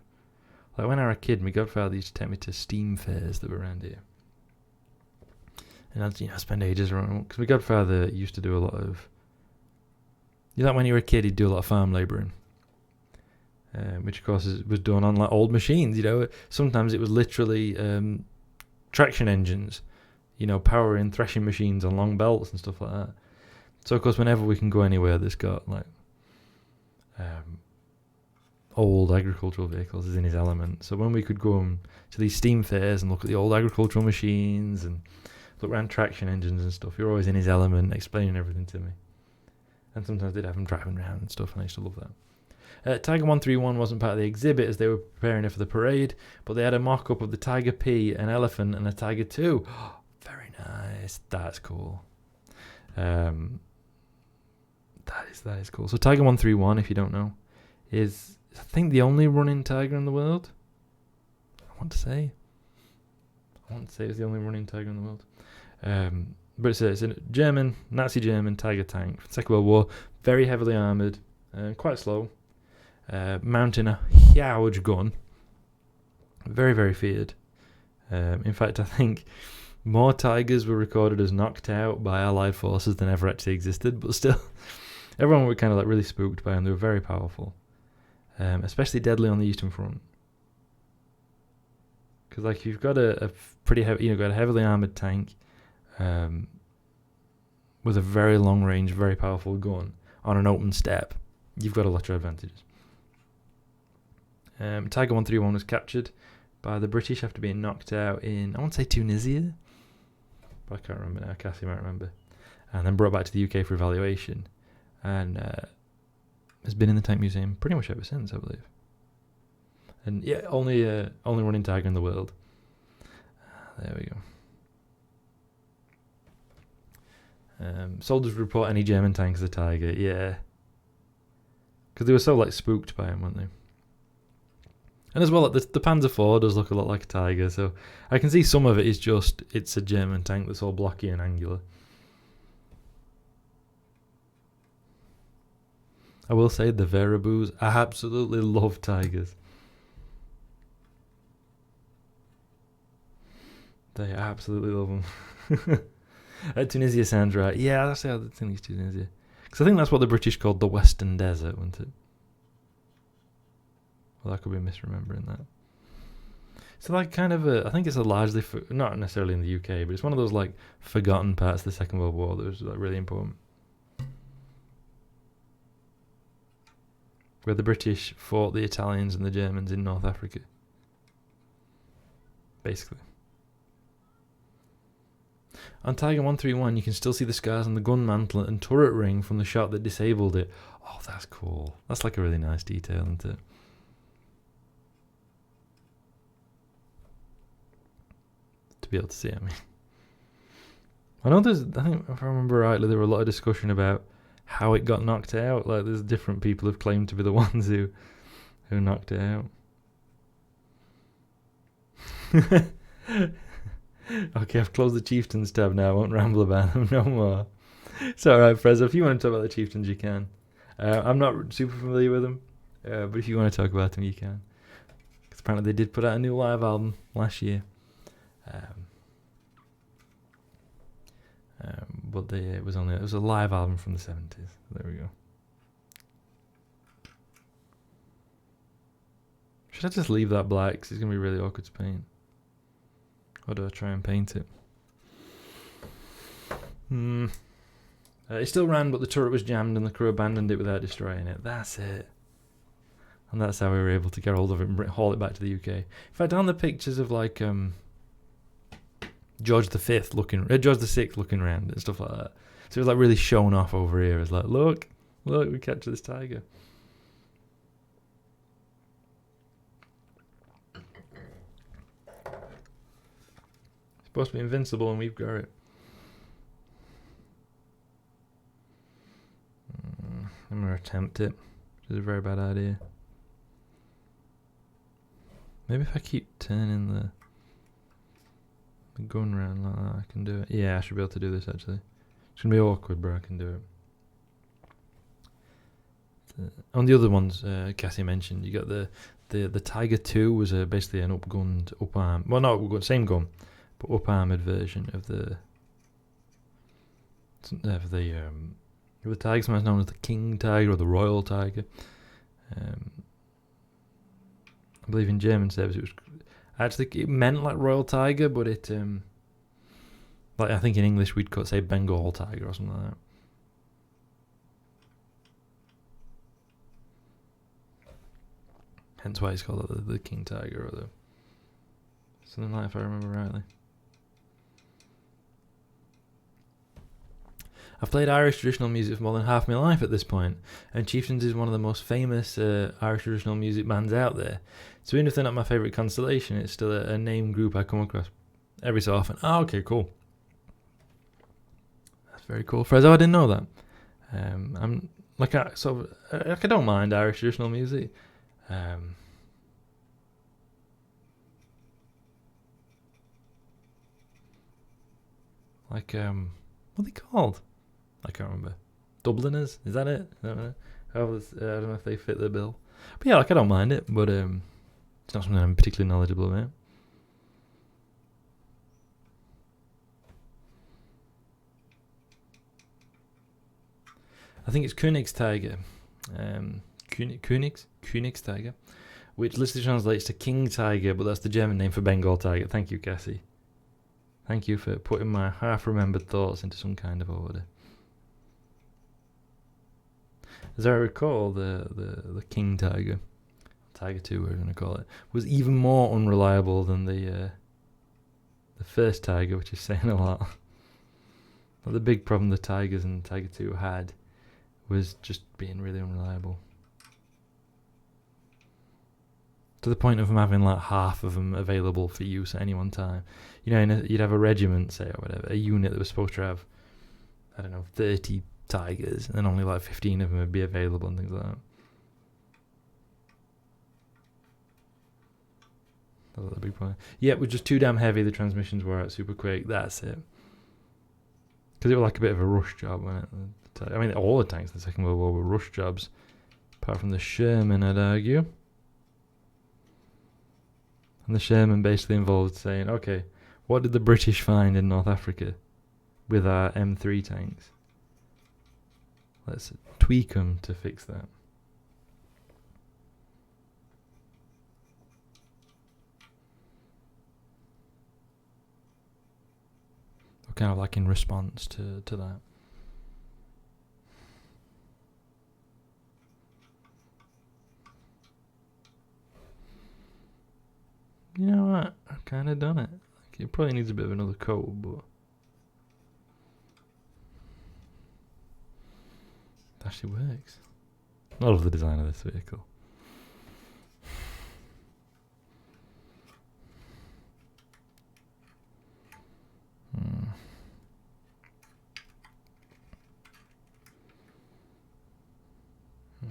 Like when I was a kid, my godfather used to take me to steam fairs that were around here. And I'd spend ages around, because my godfather used to do a lot of, like when you were a kid, he'd do a lot of farm labouring. Which of course was done on like old machines, Sometimes it was literally traction engines, powering threshing machines on long belts and stuff like that. So of course, whenever we can go anywhere that's got like old agricultural vehicles is in his element. So when we could go to these steam fairs and look at the old agricultural machines and look around traction engines and stuff, you're always in his element, explaining everything to me. And sometimes they'd have him driving around and stuff, and I used to love that. Tiger 131 wasn't part of the exhibit as they were preparing it for the parade, but they had a mock-up of the Tiger P, an elephant, and a Tiger 2. Oh, very nice. That's cool. That is cool. So Tiger 131, if you don't know, is I think the only running tiger in the world. I want to say it's the only running tiger in the world. But it's a Nazi German tiger tank from the Second World War, very heavily armoured, quite slow. Mounting a huge gun, very, very feared. In fact, I think more tigers were recorded as knocked out by Allied forces than ever actually existed, but still, everyone were kind of like really spooked by them. They were very powerful, especially deadly on the Eastern Front. Because like you've got a pretty heavy, got a heavily armoured tank with a very long range, very powerful gun on an open steppe. You've got a lot of advantages. Tiger 131 was captured by the British after being knocked out in, I want to say Tunisia, but I can't remember now. Cassie might remember. And then brought back to the UK for evaluation, and has been in the Tank Museum pretty much ever since, I believe. And yeah, only running tiger in the world. There we go. Soldiers report any German tank as a tiger. Yeah. Because they were so like spooked by him, weren't they? And as well, like, the Panzer IV does look a lot like a tiger, so I can see some of it is just, it's a German tank that's all blocky and angular. I will say the Verabus, I absolutely love tigers. They absolutely love them. Tunisia sounds right. Yeah, that's how the thing is Tunisia. Because I think that's what the British called the Western Desert, wasn't it? Well, I could be misremembering that. So like kind of I think it's a largely not necessarily in the UK, but it's one of those like forgotten parts of the Second World War that was like really important, where the British fought the Italians and the Germans in North Africa, basically. On Tiger 131, you can still see the scars on the gun mantle and turret ring from the shot that disabled it. Oh, that's cool. That's like a really nice detail, isn't it? To be able to see, I mean. I think if I remember rightly, there were a lot of discussion about how it got knocked out. Like, there's different people who've claimed to be the ones who knocked it out. Okay, I've closed the Chieftains tab now. I won't ramble about them no more. It's alright, Frezzo. If you want to talk about the Chieftains, you can. I'm not super familiar with them, but if you want to talk about them, you can. Because apparently they did put out a new live album last year. But it was a live album from the 70s. There we go. Should I just leave that black? Because it's going to be really awkward to paint. Or do I try and paint it? It still ran, but the turret was jammed and the crew abandoned it without destroying it. That's it. And that's how we were able to get hold of it and haul it back to the UK. In fact, on the pictures of like George VI looking around and stuff like that. So it was like really shown off over here. It's like, look, we captured this tiger. It's supposed to be invincible and we've got it. I'm going to attempt it, which is a very bad idea. Maybe if I keep turning the gun around like that, I can do it. Yeah, I should be able to do this actually. It's going to be awkward, but I can do it. On the other ones, Cassie mentioned, you got the Tiger 2 was basically an upgunned up-arm. Well, not upgunned, same gun, but up-armored version of the tiger, sometimes known as the King Tiger or the Royal Tiger. I believe in German service it meant like Royal Tiger, but it like I think in English we'd say Bengal Tiger or something like that. Hence why it's called the King Tiger or the something like that, if I remember rightly. I've played Irish traditional music for more than half my life at this point, and Chieftains is one of the most famous Irish traditional music bands out there. So even if they're not my favourite constellation, it's still a name group I come across every so often. Oh, okay, cool. That's very cool. Frezzo, I didn't know that. I'm like I don't mind Irish traditional music. What are they called? I can't remember. Dubliners? Is that it? I don't know. I don't know if they fit the bill. But yeah, like I don't mind it, but it's not something I'm particularly knowledgeable about. I think it's Königstiger. Königstiger, which literally translates to King Tiger, but that's the German name for Bengal Tiger. Thank you, Cassie. Thank you for putting my half-remembered thoughts into some kind of order. As I recall, the King Tiger, Tiger 2 we're going to call it, was even more unreliable than the first Tiger, which is saying a lot. But the big problem the Tigers and Tiger 2 had was just being really unreliable. To the point of them having like half of them available for use at any one time. You know, you'd have a regiment, say, or whatever, a unit that was supposed to have, 30 Tigers, and then only like 15 of them would be available and things like that. That was the big point. Yeah, it was just too damn heavy. The transmissions were out super quick. That's it. Because it was like a bit of a rush job, wasn't it? I mean, all the tanks in the Second World War were rush jobs, apart from the Sherman, I'd argue. And the Sherman basically involved saying, okay, what did the British find in North Africa with our M3 tanks? Let's tweak them to fix that. kind of like in response to that. You know what? I've kind of done it. Like, it probably needs a bit of another coat, but it actually works. I love the design of this vehicle.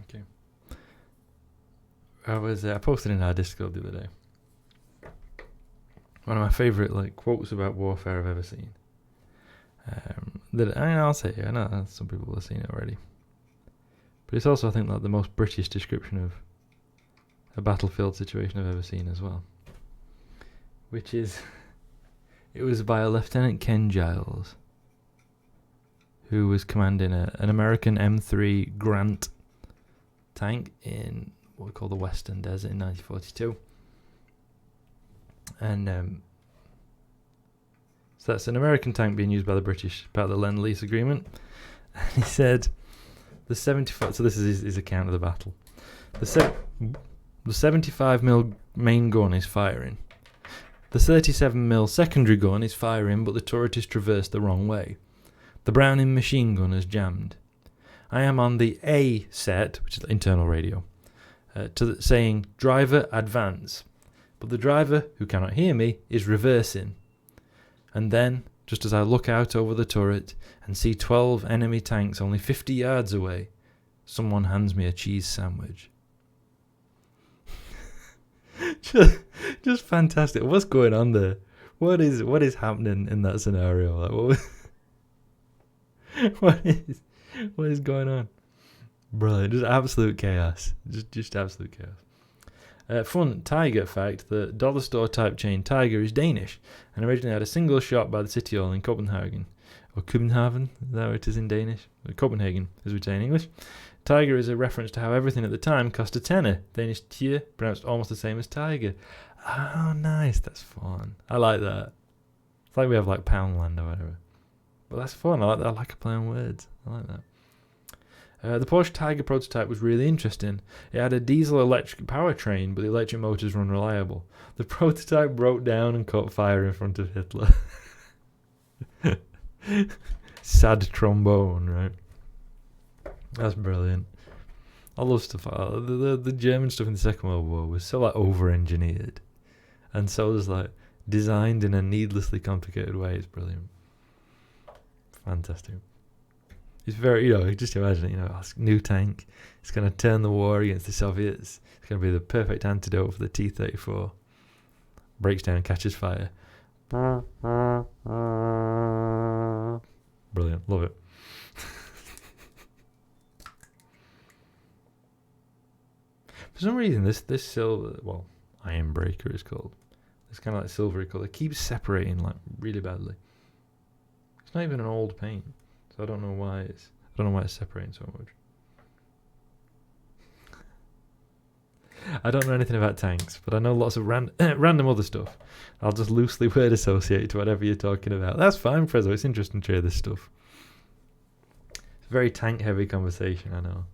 Okay. I posted in our Discord the other day one of my favourite like quotes about warfare I've ever seen. I'll say it. I know some people have seen it already, but it's also, I think, like the most British description of a battlefield situation I've ever seen as well. Which is, it was by a Lieutenant Ken Giles, who was commanding an American M3 Grant tank in what we call the Western Desert in 1942. And so that's an American tank being used by the British, part of the Lend-Lease agreement. And he said, the 75, so this is his account of the battle. The 75mm main gun is firing. The 37mm secondary gun is firing, but the turret is traversed the wrong way. The Browning machine gun is jammed. I am on the A set, which is the internal radio, saying, driver, advance. But the driver, who cannot hear me, is reversing. And then, just as I look out over the turret and see 12 enemy tanks only 50 yards away, someone hands me a cheese sandwich. just fantastic. What's going on there? What is happening in that scenario? Like, what is going on? Brilliant. Just absolute chaos. Just absolute chaos. Fun Tiger fact: the dollar store type chain Tiger is Danish and originally had a single shop by the City Hall in Copenhagen. Or Copenhagen, is that what it is in Danish? Copenhagen, as we say in English. Tiger is a reference to how everything at the time cost a tenner. Danish tier, pronounced almost the same as tiger. Oh, nice. That's fun. I like that. It's like we have like Poundland or whatever. But that's fun. I like that. I like a play on words. I like that. The Porsche Tiger prototype was really interesting. It had a diesel-electric powertrain, but the electric motors were unreliable. The prototype broke down and caught fire in front of Hitler. Sad trombone, right? That's brilliant. I love stuff like that. The German stuff in the Second World War was so like over-engineered, and so was like designed in a needlessly complicated way. It's brilliant. Fantastic. It's very, just imagine it, a new tank. It's going to turn the war against the Soviets. It's going to be the perfect antidote for the T-34. Breaks down, catches fire. Brilliant. Love it. For some reason, this silver, iron breaker is called. This kind of like silvery colour keeps separating like really badly. It's not even an old paint. So I don't know why it's separating so much. I don't know anything about tanks, but I know lots of random other stuff. I'll just loosely word associate to whatever you're talking about. That's fine, Prezzo. It's interesting to hear this stuff. It's a very tank-heavy conversation, I know.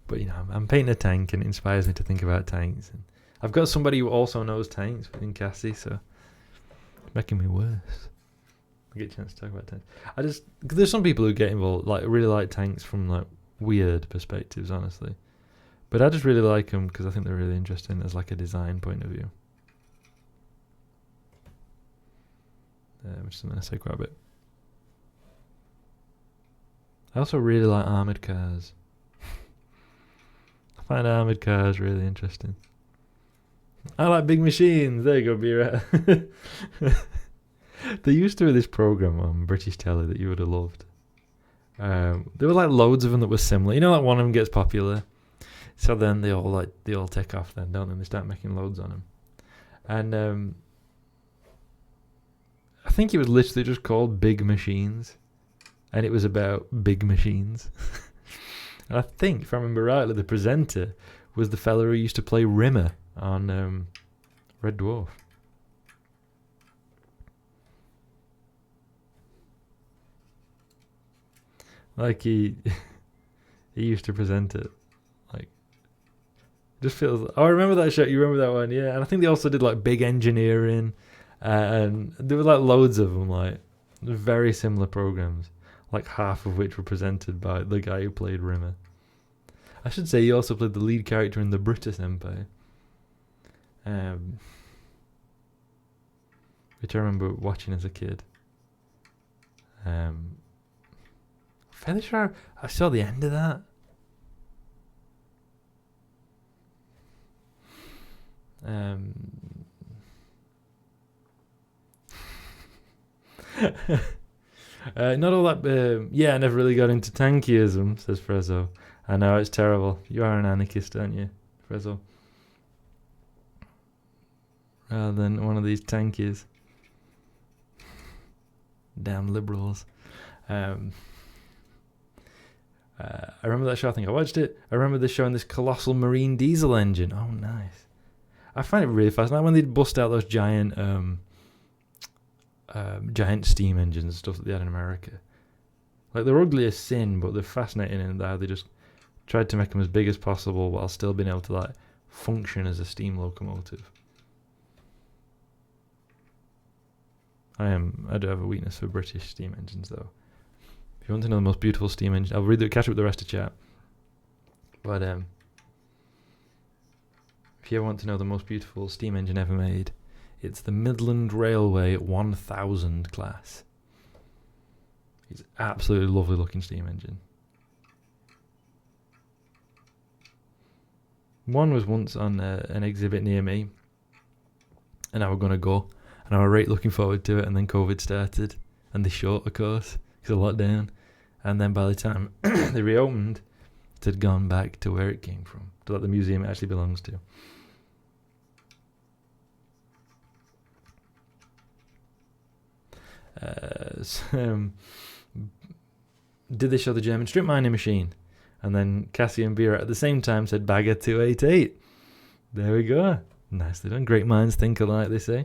But I'm painting a tank, and it inspires me to think about tanks. And I've got somebody who also knows tanks in Cassie, so it's making me worse. I get a chance to talk about tanks. Cause there's some people who get involved, like really like tanks from like weird perspectives, honestly. But I just really like them because I think they're really interesting as like a design point of view. Which is something I say quite a bit. I also really like armoured cars. I find armoured cars really interesting. I like big machines. There you go, B-Rat. There used to be this program on British telly that you would have loved. There were like loads of them that were similar. Like one of them gets popular, so then they all take off then, don't they? They start making loads on them. And I think it was literally just called Big Machines, and it was about big machines. And I think, if I remember rightly, the presenter was the fella who used to play Rimmer on Red Dwarf. Like he he used to present it. Like just feels. Oh, I remember that show. You remember that one? Yeah. And I think they also did like Big Engineering, and there were like loads of them, like very similar programs. Like half of which were presented by the guy who played Rimmer. I should say he also played the lead character in the British Empire. Which I remember watching as a kid. Fairly sure I saw the end of that. Not all that. Yeah, I never really got into tankyism, says Frezzo. I know it's terrible. You are an anarchist, aren't you, Frezzo? Rather than one of these tankies. Damn liberals. I remember that show. I think I watched it. I remember this showing this colossal marine diesel engine. Oh, nice. I find it really fascinating when they bust out those giant giant steam engines and stuff that they had in America. Like, they're ugly as sin, but they're fascinating in that they just tried to make them as big as possible while still being able to like function as a steam locomotive. I do have a weakness for British steam engines, though. If you want to know the most beautiful steam engine, I'll catch up with the rest of chat. But if you ever want to know the most beautiful steam engine ever made, it's the Midland Railway 1000 class. It's an absolutely lovely looking steam engine. One was once on an exhibit near me, and I was going to go, and I was right looking forward to it, and then COVID started, and they shut, of course, because of lockdown, and then by the time they reopened, it had gone back to where it came from, to like the museum it actually belongs to. Did they show the German strip mining machine? And then Cassie and Vera at the same time said Bagger 288. There we go. Nicely done. Great minds think alike, they say.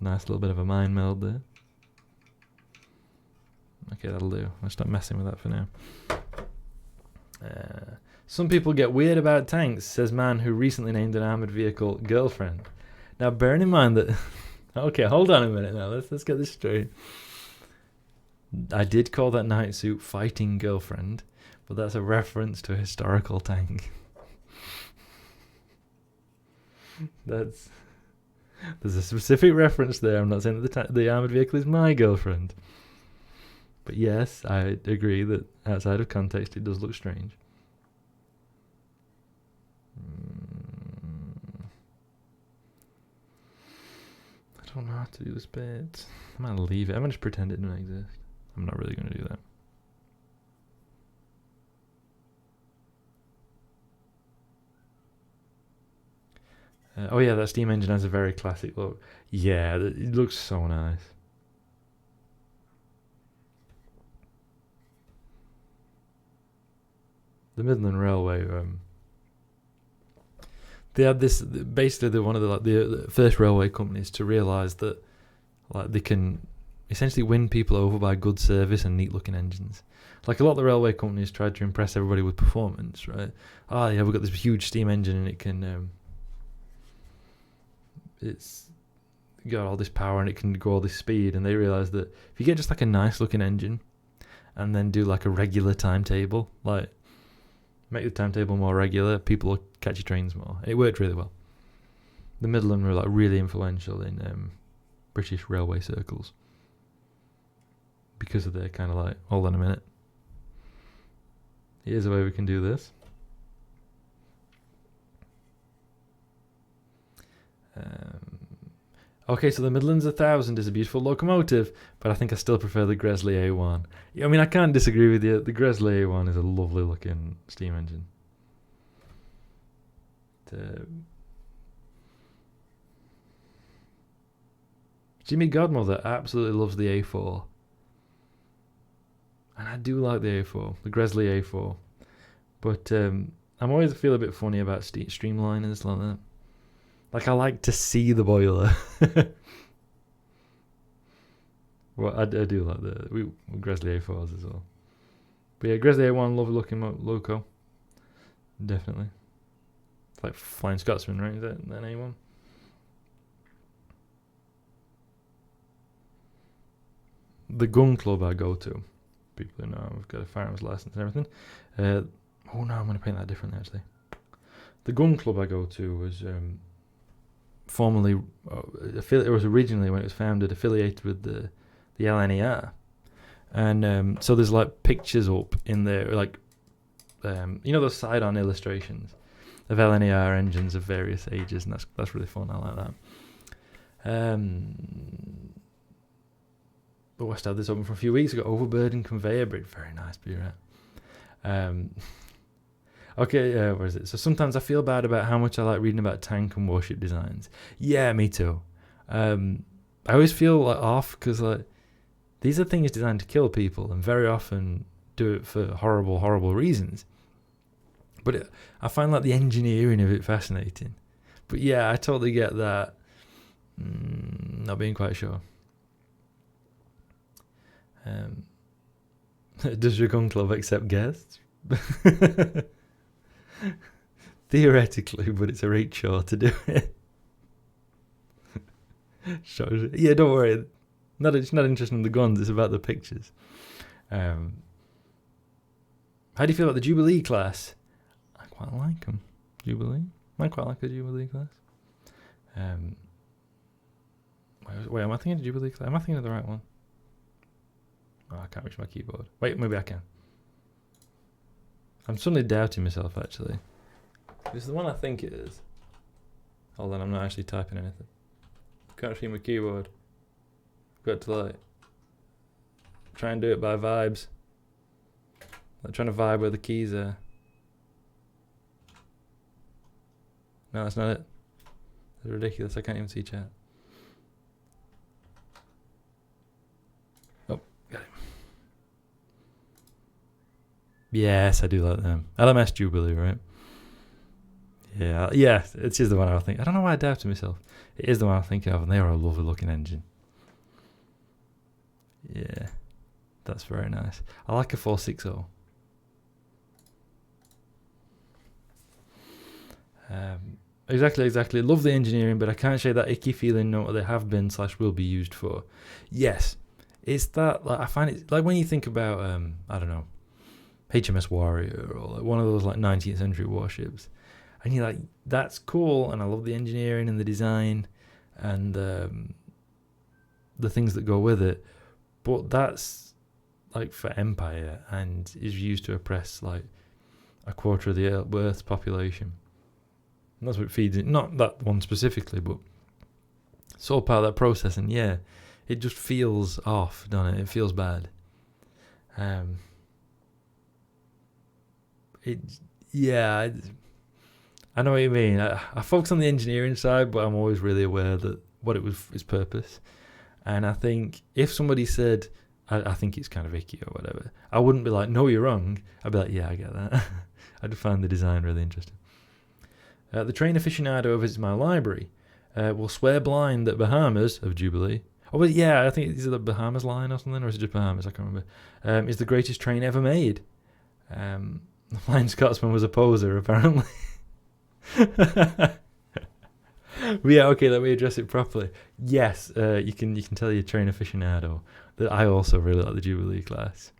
Nice little bit of a mind meld there. Okay, that'll do. I'll stop messing with that for now. Some people get weird about tanks, says man who recently named an armoured vehicle Girlfriend. Now, bearing in mind that... Okay, hold on a minute now. Let's get this straight. I did call that night suit Fighting Girlfriend, but that's a reference to a historical tank. There's a specific reference there. I'm not saying that the armoured vehicle is my girlfriend. But yes, I agree that outside of context it does look strange. I don't know how to do this bit. I'm going to leave it. I'm going to just pretend it doesn't exist. I'm not really going to do that. Oh yeah, that steam engine has a very classic look. Yeah, it looks so nice. The Midland Railway, they had this. Basically, they're one of the first railway companies to realise that like they can essentially win people over by good service and neat-looking engines. Like a lot of the railway companies tried to impress everybody with performance, right? Oh yeah, we've got this huge steam engine and it can, it's got all this power and it can go all this speed. And they realised that if you get just like a nice-looking engine and then do like a regular timetable, like make the timetable more regular, people will catch your trains more. It worked really well. The Midland were like really influential in British railway circles because of their kind of like, hold on a minute, here's a way we can do this. Okay, so the Midland's 1000 is a beautiful locomotive, but I think I still prefer the Gresley A1. I mean, I can't disagree with you. The Gresley A1 is a lovely looking steam engine. Jimmy Godmother absolutely loves the A4. And I do like the A4, the Gresley A4. But I'm always feel a bit funny about streamliners like that. Like, I like to see the boiler. Well, I do like the Grizzly A4s as well. But yeah, Grizzly A1, lovely looking loco. Definitely. It's like Flying Scotsman, right? Is that A1? The gun club I go to, people who know I've got a firearms license and everything. Oh no, I'm going to paint that differently actually. The gun club I go to was formerly, it was originally when it was founded affiliated with the LNER. And so there's like pictures up in there, like, you know, those side-on illustrations of LNER engines of various ages, and that's really fun. I like that. But West had this open for a few weeks ago. Overburden conveyor bridge, very nice, be right. Okay, where is it? So sometimes I feel bad about how much I like reading about tank and warship designs. Yeah, me too. I always feel like off because like these are things designed to kill people, and very often do it for horrible, horrible reasons. But I find like the engineering of it fascinating. But yeah, I totally get that. Not being quite sure. Does your gun club accept guests? Theoretically, but it's a reach chore to do it. Yeah, don't worry. It's not interested in the guns, it's about the pictures. How do you feel about the Jubilee class? I quite like them. Jubilee? I quite like a Jubilee class. Wait, am I thinking of Jubilee class? Am I thinking of the right one? Oh, I can't reach my keyboard. Wait, maybe I can. I'm suddenly doubting myself, actually. This is the one I think it is. Hold on, I'm not actually typing anything. Can't see my keyboard. Got to like try and do it by vibes. Like trying to vibe where the keys are. No, that's not it. That's ridiculous. I can't even see chat. Oh, got it. Yes, I do like them. LMS Jubilee, right? Yeah, it's just the one I think. I don't know why I doubted myself. It is the one I'm thinking of, and they are a lovely looking engine. Yeah, that's very nice. I like a 460. Exactly. Love the engineering, but I can't shake that icky feeling what they have been / will be used for. Yes, it's that. Like I find it like when you think about I don't know, HMS Warrior or like one of those like 19th century warships, and you're like, that's cool, and I love the engineering and the design, and the things that go with it. But that's like for Empire and is used to oppress like a quarter of the Earth's population. And that's what it feeds it. Not that one specifically, but it's all part of that process. And yeah, it just feels off, doesn't it? It feels bad. I know what you mean. I focus on the engineering side, but I'm always really aware that what it was its purpose. And I think if somebody said, I think it's kind of icky or whatever, I wouldn't be like, no, you're wrong. I'd be like, yeah, I get that. I'd find the design really interesting. The train aficionado who visits my library will swear blind that Bahamas of Jubilee. Oh, well, yeah, I think is it the Bahamas line or something, or is it just Bahamas? I can't remember. Is the greatest train ever made. The Flying Scotsman was a poser, apparently. But yeah, okay, let me address it properly. Yes, you can tell your train aficionado that I also really like the Jubilee class.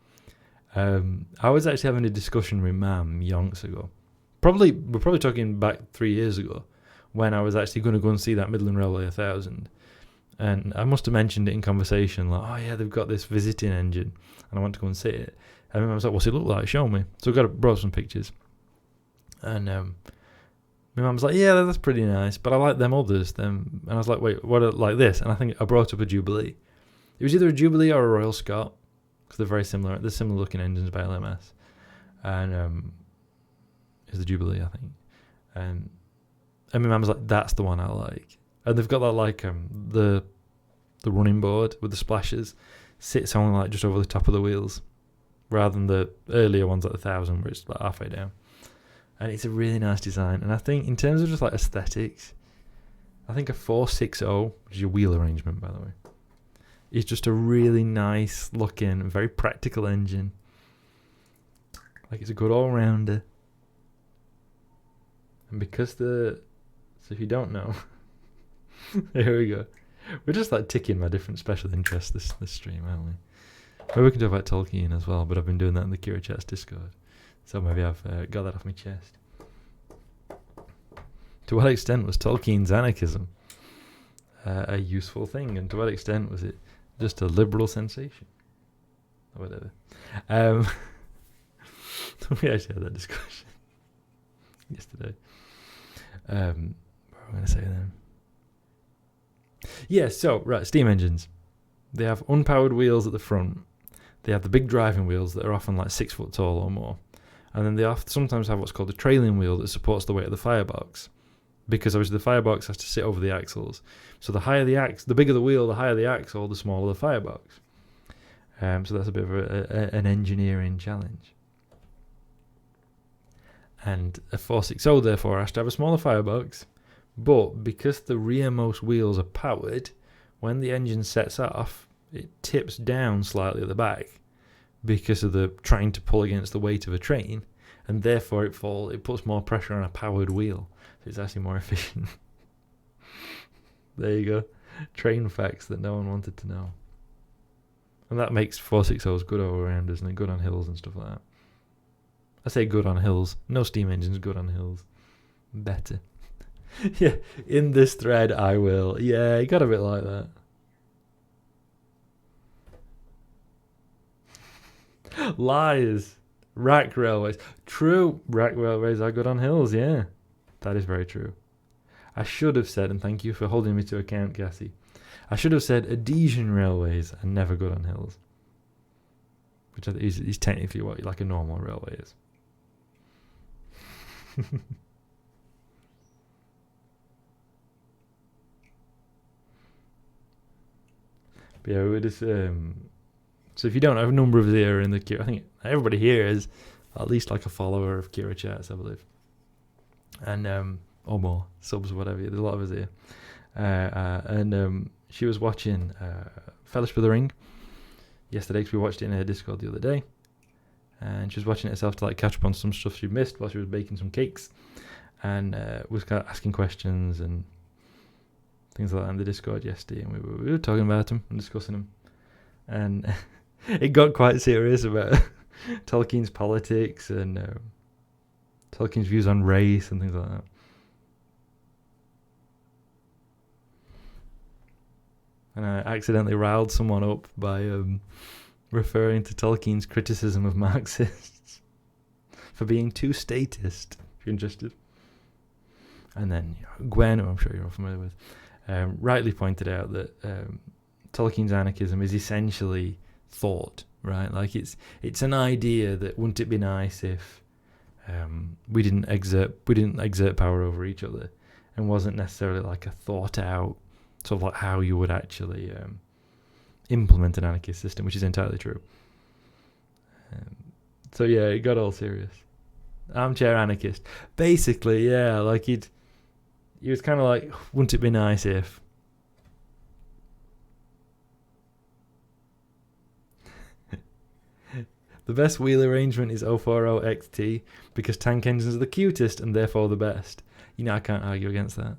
I was actually having a discussion with Mam yonks ago. We're probably talking back 3 years ago, when I was actually going to go and see that Midland Railway 1000. And I must have mentioned it in conversation, like, oh yeah, they've got this visiting engine, and I want to go and see it. And I was like, what's it look like? Show me. So I brought some pictures. And my mum was like, yeah, that's pretty nice, but I like them others. And I was like, wait, what are like this? And I think I brought up a Jubilee. It was either a Jubilee or a Royal Scot, because they're very similar. They're similar looking engines by LMS. And is the Jubilee, I think. And my mum was like, that's the one I like. And they've got that like the running board with the splashes sits on like just over the top of the wheels, rather than the earlier ones like the 1000 where it's like halfway down. And it's a really nice design. And I think in terms of just like aesthetics, I think a 460, which is your wheel arrangement by the way, is just a really nice looking, very practical engine. Like, it's a good all-rounder. And because so if you don't know, here we go. We're just like ticking my different special interests this stream, aren't we? Maybe we can talk about Tolkien as well, but I've been doing that in the Kira Chats Discord. So maybe I've got that off my chest. To what extent was Tolkien's anarchism a useful thing? And to what extent was it just a liberal sensation? Or whatever. We actually had that discussion yesterday. What am I going to say then? Yeah, so, right, steam engines. They have unpowered wheels at the front. They have the big driving wheels that are often like 6 foot tall or more. And then they sometimes have what's called a trailing wheel that supports the weight of the firebox. Because obviously the firebox has to sit over the axles. So the higher the bigger the wheel, the higher the axle, the smaller the firebox. So that's a bit of an engineering challenge. And a 460 therefore has to have a smaller firebox. But because the rearmost wheels are powered, when the engine sets off, it tips down slightly at the back because of the trying to pull against the weight of a train, and therefore it puts more pressure on a powered wheel. So it's actually more efficient. There you go. Train facts that no one wanted to know. And that makes 460s good all around, isn't it? Good on hills and stuff like that. I say good on hills. No steam engines good on hills. Better. Yeah, in this thread I will. Yeah, it got a bit like that. Lies. Rack railways. True, rack railways are good on hills, yeah. That is very true. I should have said, and thank you for holding me to account, Cassie, I should have said Adhesion railways are never good on hills. Which is technically what like a normal railway is. But yeah, we just so if you don't have a number of us here in the Kira, I think everybody here is at least like a follower of Kira Chats, I believe, and or more subs, whatever. There's a lot of us here, and she was watching Fellowship of the Ring yesterday because we watched it in her Discord the other day, and she was watching it herself to like catch up on some stuff she missed while she was baking some cakes, and was kind of asking questions and things like that in the Discord yesterday, and we were talking about them and discussing them, and it got quite serious about Tolkien's politics and Tolkien's views on race and things like that. And I accidentally riled someone up by referring to Tolkien's criticism of Marxists for being too statist, if you're interested. And then Gwen, who I'm sure you're all familiar with, rightly pointed out that Tolkien's anarchism is essentially thought, right? Like it's an idea that wouldn't it be nice if we didn't exert power over each other, and wasn't necessarily like a thought out sort of like how you would actually implement an anarchist system, which is entirely true. So yeah, it got all serious. Armchair anarchist, basically, yeah, like he was kind of like, wouldn't it be nice if? The best wheel arrangement is 040 XT because tank engines are the cutest and therefore the best. You know, I can't argue against that.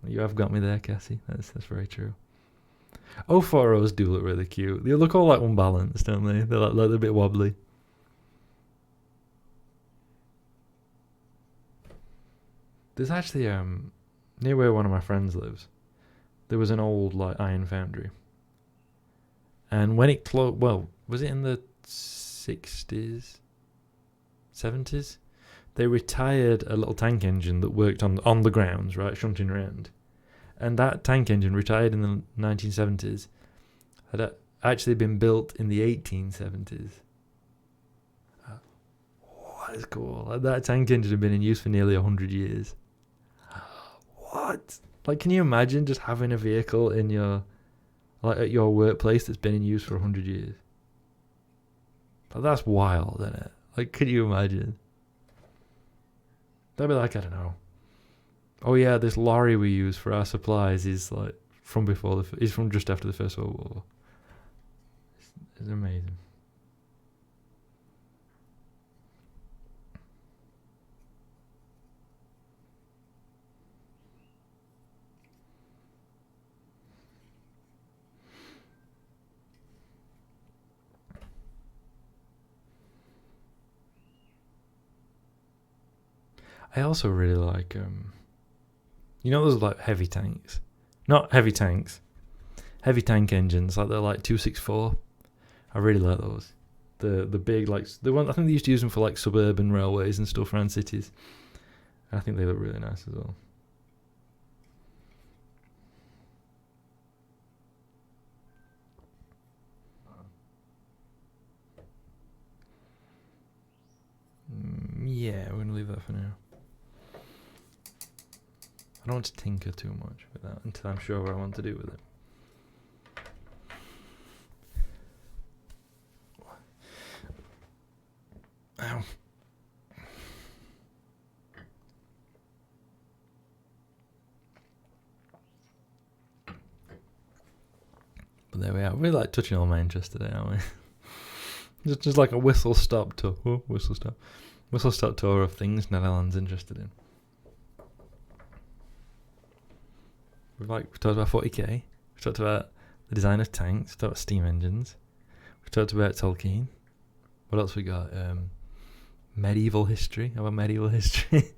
You have got me there, Cassie. That's very true. 040s do look really cute. They look all like unbalanced, don't they? They're like a bit wobbly. There's actually near where one of my friends lives, there was an old like iron foundry. And when it closed, well, was it in the 60s, 70s? They retired a little tank engine that worked on the grounds, right, shunting around. And that tank engine, retired in the 1970s, had actually been built in the 1870s. That is cool. That tank engine had been in use for nearly 100 years. What? Like, can you imagine just having a vehicle in your, like, at your workplace that's been in use for 100 years? But that's wild, isn't it? Like, could you imagine? They'd be like, I don't know. Oh yeah, this lorry we use for our supplies is like from before he's from just after the First World War. It's amazing. I also really like those like heavy tanks, not heavy tanks, heavy tank engines like they're like 264. I really like those. The big like the one I think they used to use them for like suburban railways and stuff around cities. I think they look really nice as well. Yeah, we're gonna leave that for now. I don't want to tinker too much with that until I'm sure what I want to do with it. Ow. But there we are. We're like touching all my interest today, aren't we? just like a whistle stop tour. Oh, whistle stop tour of things Narelon's interested in. We've talked about 40k. We've talked about the design of tanks. We've talked about steam engines. We've talked about Tolkien. What else we got? Medieval history. How about medieval history?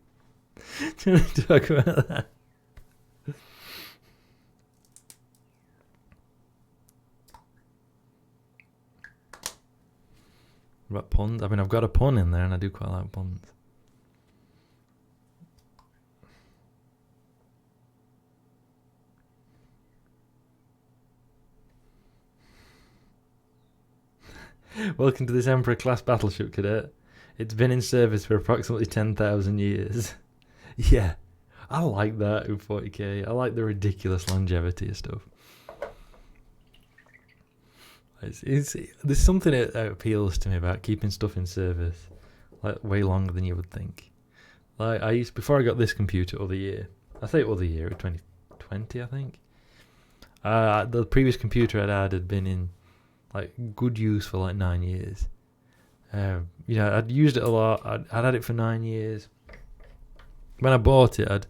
Do you want to talk about that? What about puns? I mean, I've got a pun in there, and I do quite like puns. Welcome to this Emperor-class battleship, cadet. It's been in service for approximately 10,000 years. Yeah, I like that in 40k. I like the ridiculous longevity of stuff. There's something that appeals to me about keeping stuff in service like way longer than you would think. Like before I got this computer other year, 2020 I think. The previous computer I'd had been in like good use for like 9 years. I'd used it a lot. I'd had it for 9 years. When I bought it, I'd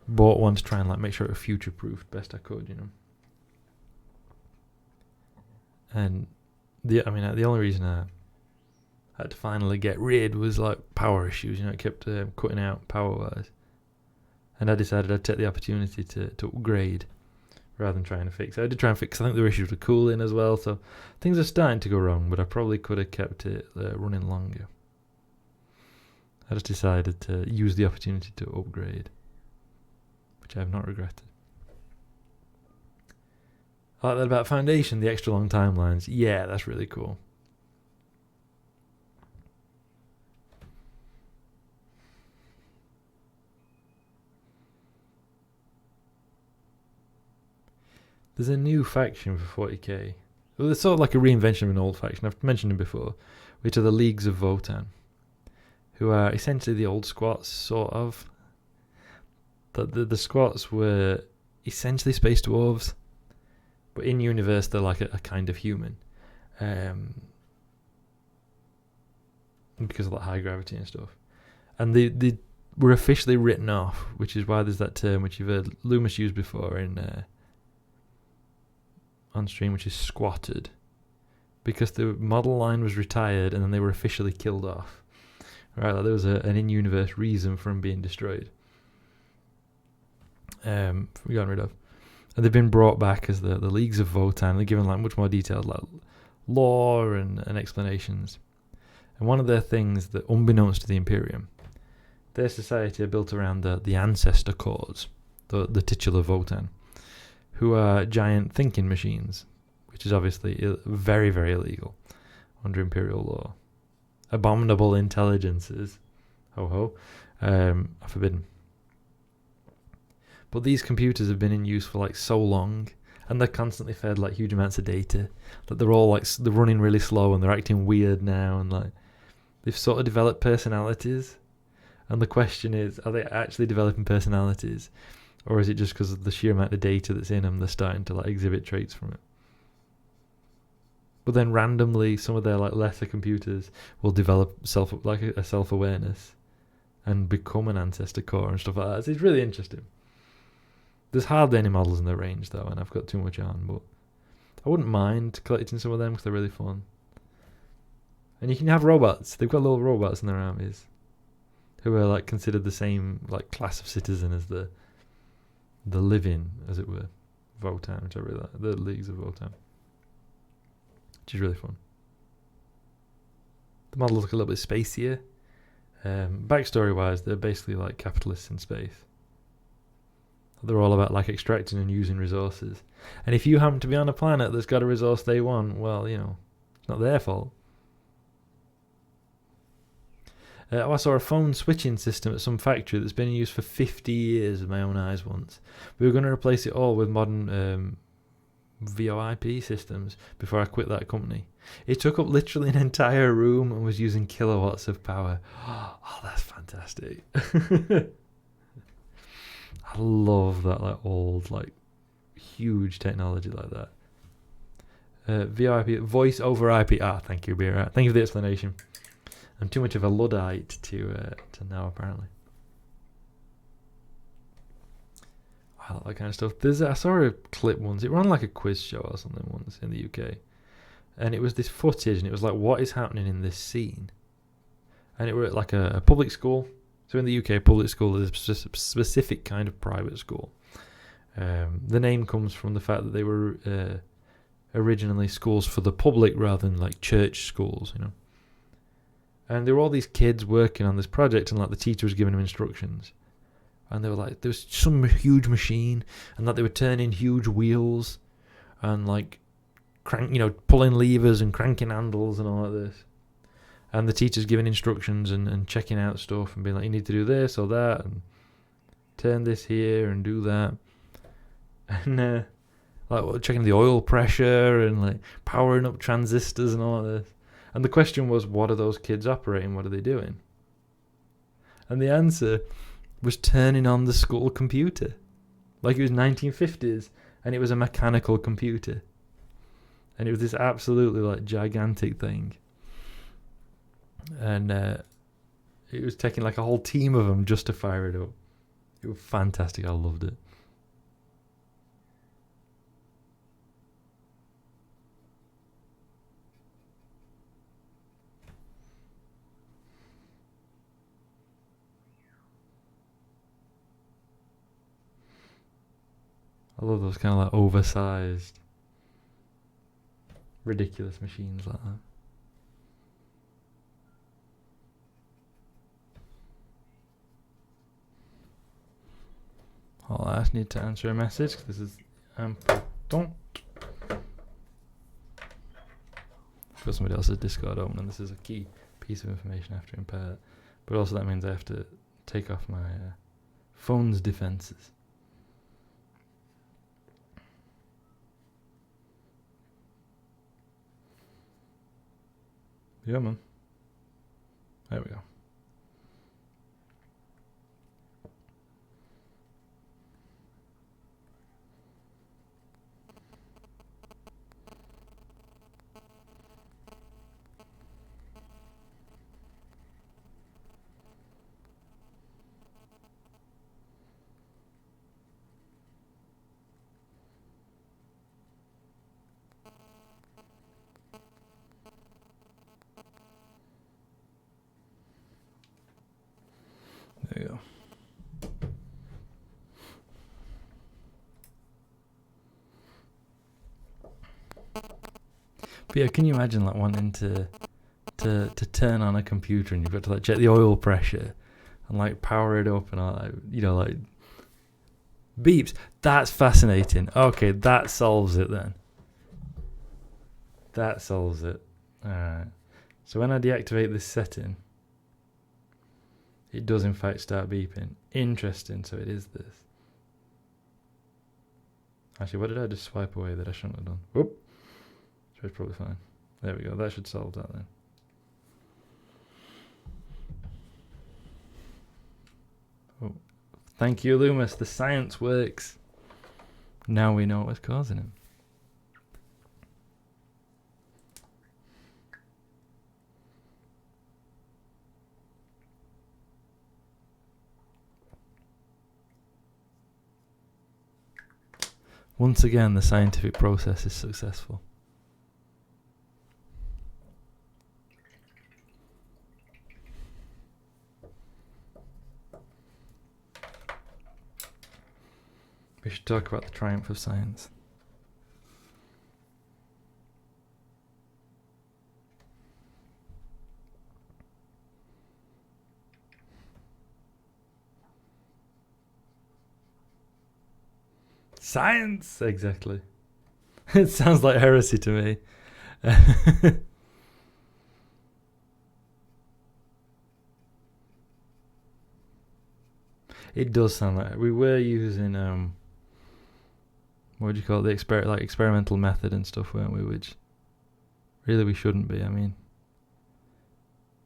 bought one to try and like make sure it was future-proofed best I could, And the only reason I had to finally get rid was like power issues. It kept cutting out power-wise, and I decided I'd take the opportunity to upgrade rather than trying to fix it. I did try and fix. I think there were issues with cooling as well, so things are starting to go wrong. But I probably could have kept it running longer. I just decided to use the opportunity to upgrade, which I have not regretted. I like that about Foundation, the extra long timelines. Yeah, that's really cool. There's a new faction for 40k. Well, it's sort of like a reinvention of an old faction. I've mentioned them before, which are the Leagues of Votan, who are essentially the old squats, sort of. The squats were essentially space dwarves, but in universe they're like a kind of human, because of that high gravity and stuff. And they were officially written off, which is why there's that term which you've heard Loomis use before in on stream, which is squatted, because the model line was retired and then they were officially killed off. Right, like there was an in-universe reason for them being destroyed. We got rid of, and they've been brought back as the Leagues of Votan. They're given like much more detailed like lore and explanations. And one of their things that, unbeknownst to the Imperium, their society are built around the ancestor cores, the titular Votan, who are giant thinking machines, which is obviously very, very illegal under Imperial law. Abominable intelligences, ho, are forbidden. But these computers have been in use for like so long, and they're constantly fed like huge amounts of data, that they're all like they're running really slow and they're acting weird now, and like they've sort of developed personalities. And the question is, are they actually developing personalities, Or is it just because of the sheer amount of data that's in them, they're starting to like exhibit traits from it? But then randomly, some of their like lesser computers will develop a self-awareness and become an ancestor core and stuff like that. So it's really interesting. There's hardly any models in the range though, and I've got too much on, but I wouldn't mind collecting some of them because they're really fun. And you can have robots. They've got little robots in their armies who are like considered the same like class of citizen as the living, as it were, Votan, which I really like. The Leagues of Votan, which is really fun. The models look a little bit spacier. Backstory wise, they're basically like capitalists in space. They're all about like extracting and using resources. And if you happen to be on a planet that's got a resource they want, well, you know, it's not their fault. I saw a phone switching system at some factory that's been in use for 50 years with my own eyes once. We were going to replace it all with modern VoIP systems before I quit that company. It took up literally an entire room and was using kilowatts of power. Oh, that's fantastic. I love that like old, like huge technology like that. VoIP, voice over IP. Thank you, Beer. Thank you for the explanation. I'm too much of a Luddite to know, apparently. I like that kind of stuff. I saw a clip once. It ran like a quiz show or something once in the UK. And it was this footage, and it was like, what is happening in this scene? And it was like a public school. So in the UK, public school is a specific kind of private school. The name comes from the fact that they were originally schools for the public rather than like church schools, you know. And there were all these kids working on this project, and like the teacher was giving them instructions. And they were like, there was some huge machine, and that they were turning huge wheels, and like pulling levers and cranking handles and all like this. And the teacher's giving instructions and checking out stuff and being like, you need to do this or that, and turn this here and do that. And like checking the oil pressure and like powering up transistors and all of this. And the question was, what are those kids operating? What are they doing? And the answer was turning on the school computer. Like it was 1950s, and it was a mechanical computer. And it was this absolutely like gigantic thing. And it was taking like a whole team of them just to fire it up. It was fantastic. I loved it. I love those kind of like oversized, ridiculous machines like that. I just need to answer a message. This is important. I've got somebody else's Discord open, and this is a key piece of information I have to impair. But also that means I have to take off my phone's defenses. Yeah, man. There we go. There you go. But yeah, can you imagine like wanting to turn on a computer and you've got to like check the oil pressure and like power it up and all, like, like beeps. That's fascinating. Okay, that solves it then. That solves it. Alright. So when I deactivate this setting, it does in fact start beeping. Interesting, so it is this. Actually, what did I just swipe away that I shouldn't have done? Whoop. So it's probably fine. There we go, that should solve that then. Oh, Thank you, Loomis. The science works. Now we know what's causing it. Once again, the scientific process is successful. We should talk about the triumph of science. Science! Exactly. It sounds like heresy to me. It does sound like we were using what do you call it? The experimental method and stuff, weren't we? Which really we shouldn't be. I mean,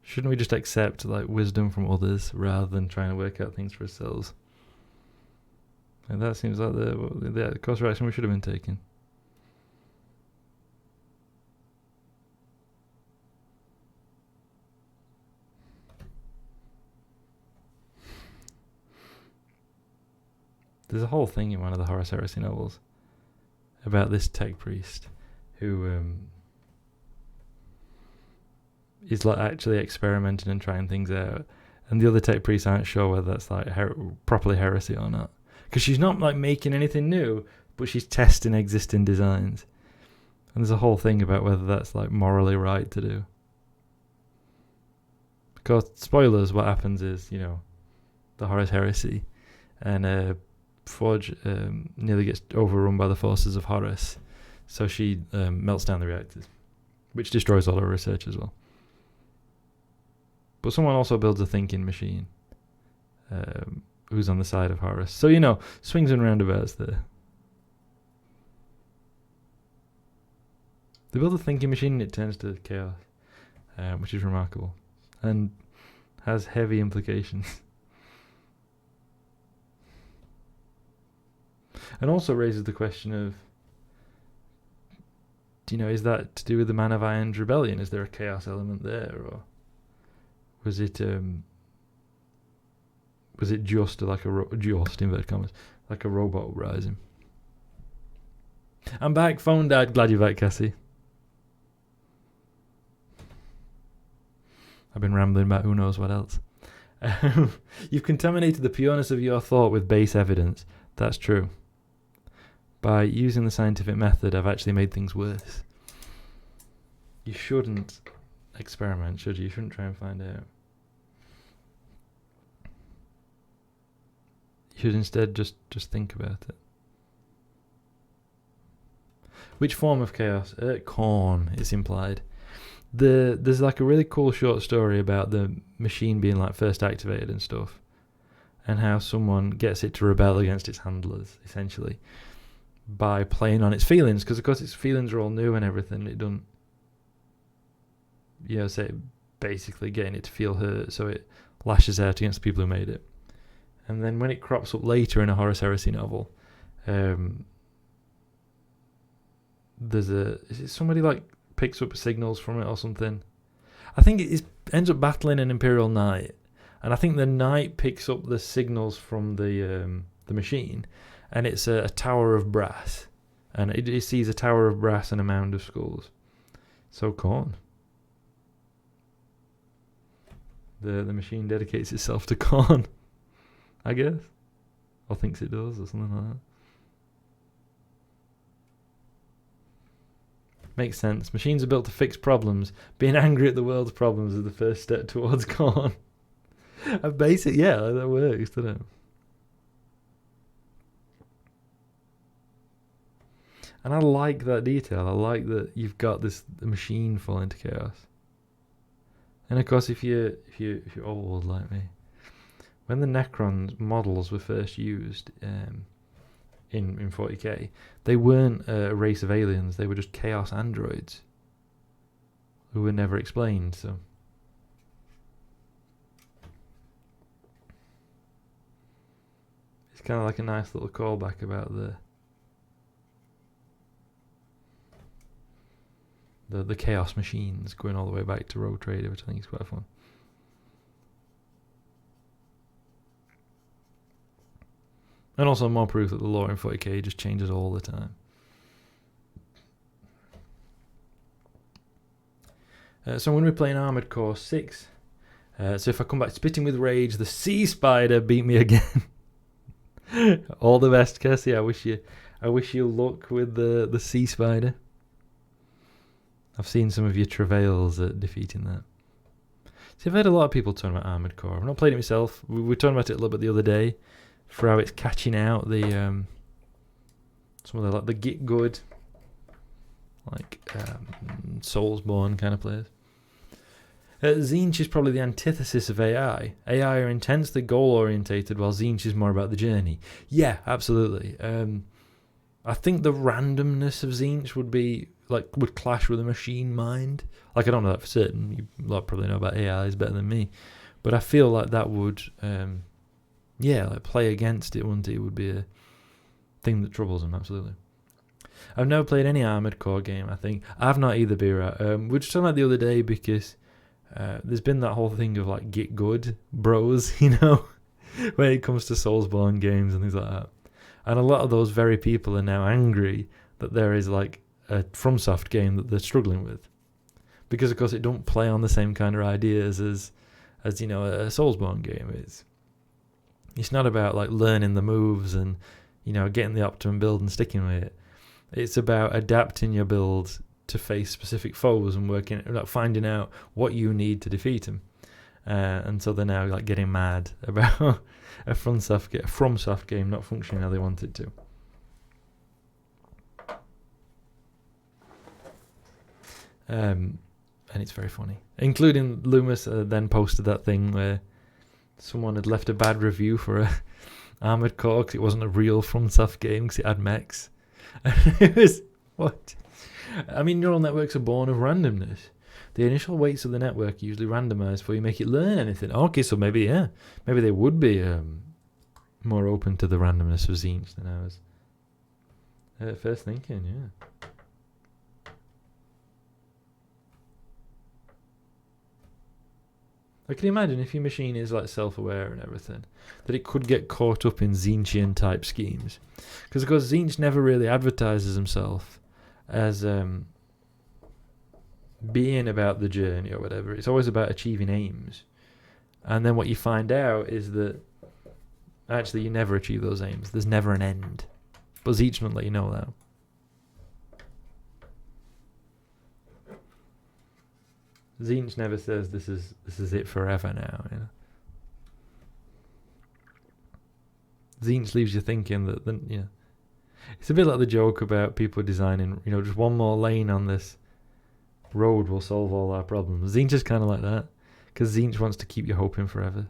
shouldn't we just accept like wisdom from others rather than trying to work out things for ourselves? And that seems like the course of action we should have been taking. There's a whole thing in one of the Horus Heresy novels about this tech priest who is like actually experimenting and trying things out, and the other tech priests aren't sure whether that's like properly heresy or not, because she's not like making anything new, but she's testing existing designs, and there's a whole thing about whether that's like morally right to do. Because spoilers, what happens is, you know, the Horus Heresy, and Forge nearly gets overrun by the forces of Horus, so she melts down the reactors, which destroys all her research as well. But someone also builds a thinking machine who's on the side of Horus. So, you know, swings and roundabouts there. They build a thinking machine and it turns to chaos, which is remarkable and has heavy implications. And also raises the question of, you know, is that to do with the Man of Iron's rebellion? Is there a chaos element there, or was it just like just inverted commas, like a robot rising? I'm back. Phone died. Glad you're back, Cassie. I've been rambling about who knows what else. You've contaminated the pureness of your thought with base evidence. That's true. By using the scientific method, I've actually made things worse. You shouldn't experiment, should you? You shouldn't try and find out. You should instead just think about it. Which form of chaos? Corn, it's implied. There's like a really cool short story about the machine being like first activated and stuff, and how someone gets it to rebel against its handlers, essentially, by playing on its feelings, because of course its feelings are all new and everything. It doesn't, you know, say basically getting it to feel hurt, so it lashes out against the people who made it. And then when it crops up later in a Horus Heresy novel, is it somebody like picks up signals from it or something? I think it ends up battling an Imperial Knight, and I think the Knight picks up the signals from the machine, and it's a tower of brass, and it sees a tower of brass and a mound of skulls. So corn. The machine dedicates itself to corn, I guess, or thinks it does, or something like that. Makes sense. Machines are built to fix problems. Being angry at the world's problems is the first step towards corn. A basic, yeah, that works, doesn't it? And I like that detail. I like that you've got the machine falling to chaos. And of course, if you're old like me, when the Necron models were first used in 40k, they weren't a race of aliens. They were just chaos androids who were never explained. So kind of like a nice little callback about the chaos machines going all the way back to Rogue Trader, which I think is quite fun. And also more proof that the lore in 40k just changes all the time. So I'm going to be playing Armored Core 6. So if I come back spitting with rage, the Sea Spider beat me again. All the best, Kirsty. I wish you luck with the Sea Spider. I've seen some of your travails at defeating that. See, I've heard a lot of people talking about Armored Core. I've not played it myself. We were talking about it a little bit the other day for how it's catching out the some of the like the Git Good, like Soulsborne kind of players. Tzeentch is probably the antithesis of AI. AI are intensely goal-orientated, while Tzeentch is more about the journey. Yeah, absolutely. I think the randomness of Tzeentch would clash with a machine mind. Like, I don't know that for certain. You lot probably know about AIs better than me. But I feel like that would, play against it, wouldn't it? It would be a thing that troubles them, absolutely. I've never played any Armored Core game, I think. I've not either, B-Rat. We were just talking about the other day because there's been that whole thing of, like, Git Good bros, you know, when it comes to Soulsborne games and things like that. And a lot of those very people are now angry that there is, like, a FromSoft game that they're struggling with. Because, of course, it don't play on the same kind of ideas as you know, a Soulsborne game is. It's not about, like, learning the moves and, you know, getting the optimum build and sticking with it. It's about adapting your build to face specific foes and finding out what you need to defeat them. And so they're now, like, getting mad about a FromSoft game not functioning how they want it to. And it's very funny. Including Loomis then posted that thing where someone had left a bad review for a Armored Core because it wasn't a real FromSoft game because it had mechs. It was, what? I mean, neural networks are born of randomness. The initial weights of the network are usually randomized before you make it learn anything. Okay, so maybe they would be more open to the randomness of Tzeentch than I was first thinking, yeah. I can imagine if your machine is, like, self-aware and everything, that it could get caught up in Tzeentchian type schemes. Because, of course, Tzeentch never really advertises himself as being about the journey or whatever. It's always about achieving aims. And then what you find out is that actually you never achieve those aims. There's never an end. But Tzeentch won't let you know that. Tzeentch never says this is it forever now, you know. Tzeentch leaves you thinking that it's a bit like the joke about people designing, you know, just one more lane on this road will solve all our problems. Tzeentch is kind of like that, because Tzeentch wants to keep you hoping forever.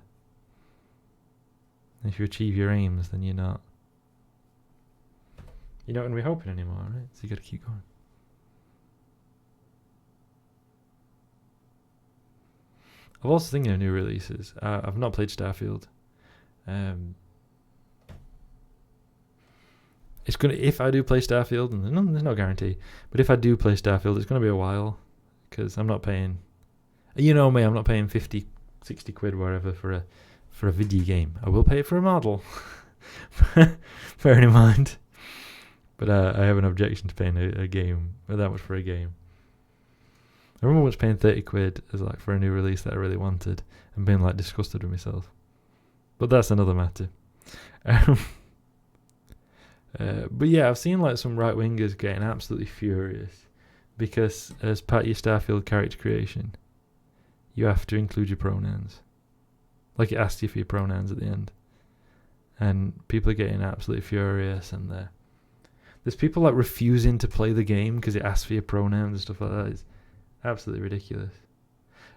If you achieve your aims, then you're not going to be hoping anymore, right? So you got to keep going. I'm also thinking of new releases. I've not played Starfield. It's gonna, if I do play Starfield, and there's no guarantee, but if I do play Starfield, it's gonna be a while, because I'm not paying. You know me, I'm not paying 50, 60 quid, whatever, for a video game. I will pay it for a model, bearing in mind. But I have an objection to paying a game that much for a game. I remember once paying 30 quid as, like, for a new release that I really wanted and being, like, disgusted with myself. But that's another matter. But yeah, I've seen, like, some right-wingers getting absolutely furious because as part of your Starfield character creation, you have to include your pronouns. Like, it asks you for your pronouns at the end. And people are getting absolutely furious, and there's people, like, refusing to play the game because it asks for your pronouns and stuff like that. It's absolutely ridiculous.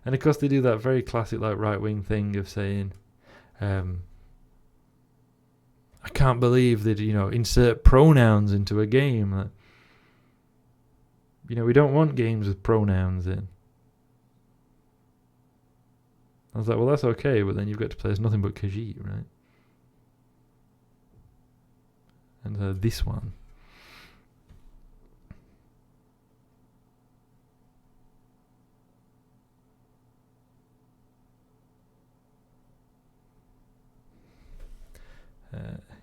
And of course they do that very classic, like, right-wing thing of saying, I can't believe that, you know, insert pronouns into a game. Like, you know, we don't want games with pronouns in. I was like, well, that's okay, but then you've got to play as nothing but Khajiit, right? And this one.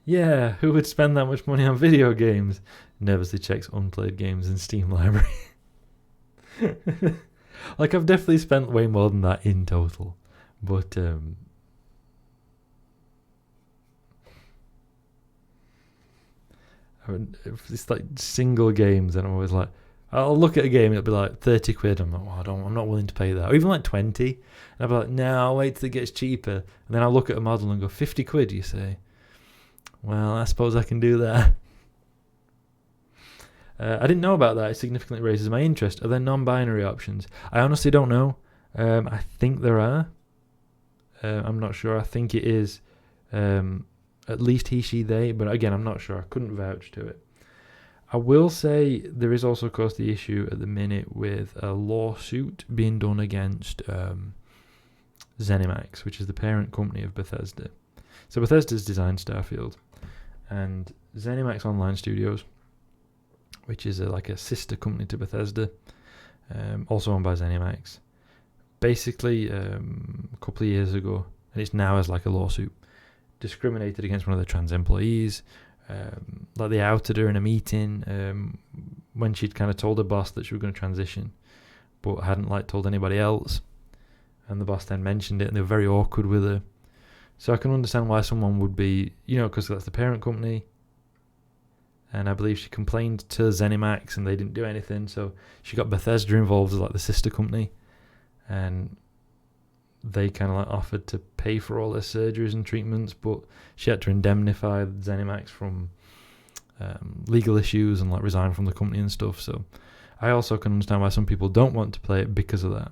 Yeah, who would spend that much money on video games? Nervously checks unplayed games in Steam library. Like, I've definitely spent way more than that in total. But, if it's like single games, and I'm always like, I'll look at a game and it'll be like 30 quid. I'm like, I'm not willing to pay that. Or even like 20. And I'll be like, no, I'll wait till it gets cheaper. And then I'll look at a model and go, 50 quid, you say? Well, I suppose I can do that. I didn't know about that. It significantly raises my interest. Are there non-binary options? I honestly don't know. I think there are. I'm not sure. I think it is at least he, she, they. But again, I'm not sure. I couldn't vouch to it. I will say there is also, of course, the issue at the minute with a lawsuit being done against ZeniMax, which is the parent company of Bethesda. So Bethesda's designed Starfield, and ZeniMax Online Studios, which is like a sister company to Bethesda, also owned by ZeniMax, basically a couple of years ago, and it's now as like a lawsuit, discriminated against one of the trans employees. Like they outed her in a meeting when she'd kind of told her boss that she was going to transition, but hadn't like told anybody else, and the boss then mentioned it, and they were very awkward with her. So I can understand why someone would be, because that's the parent company, and I believe she complained to ZeniMax and they didn't do anything, so she got Bethesda involved as like the sister company, and they kind of like offered to pay for all her surgeries and treatments, but she had to indemnify ZeniMax from legal issues and like resign from the company and stuff. So I also can understand why some people don't want to play it because of that.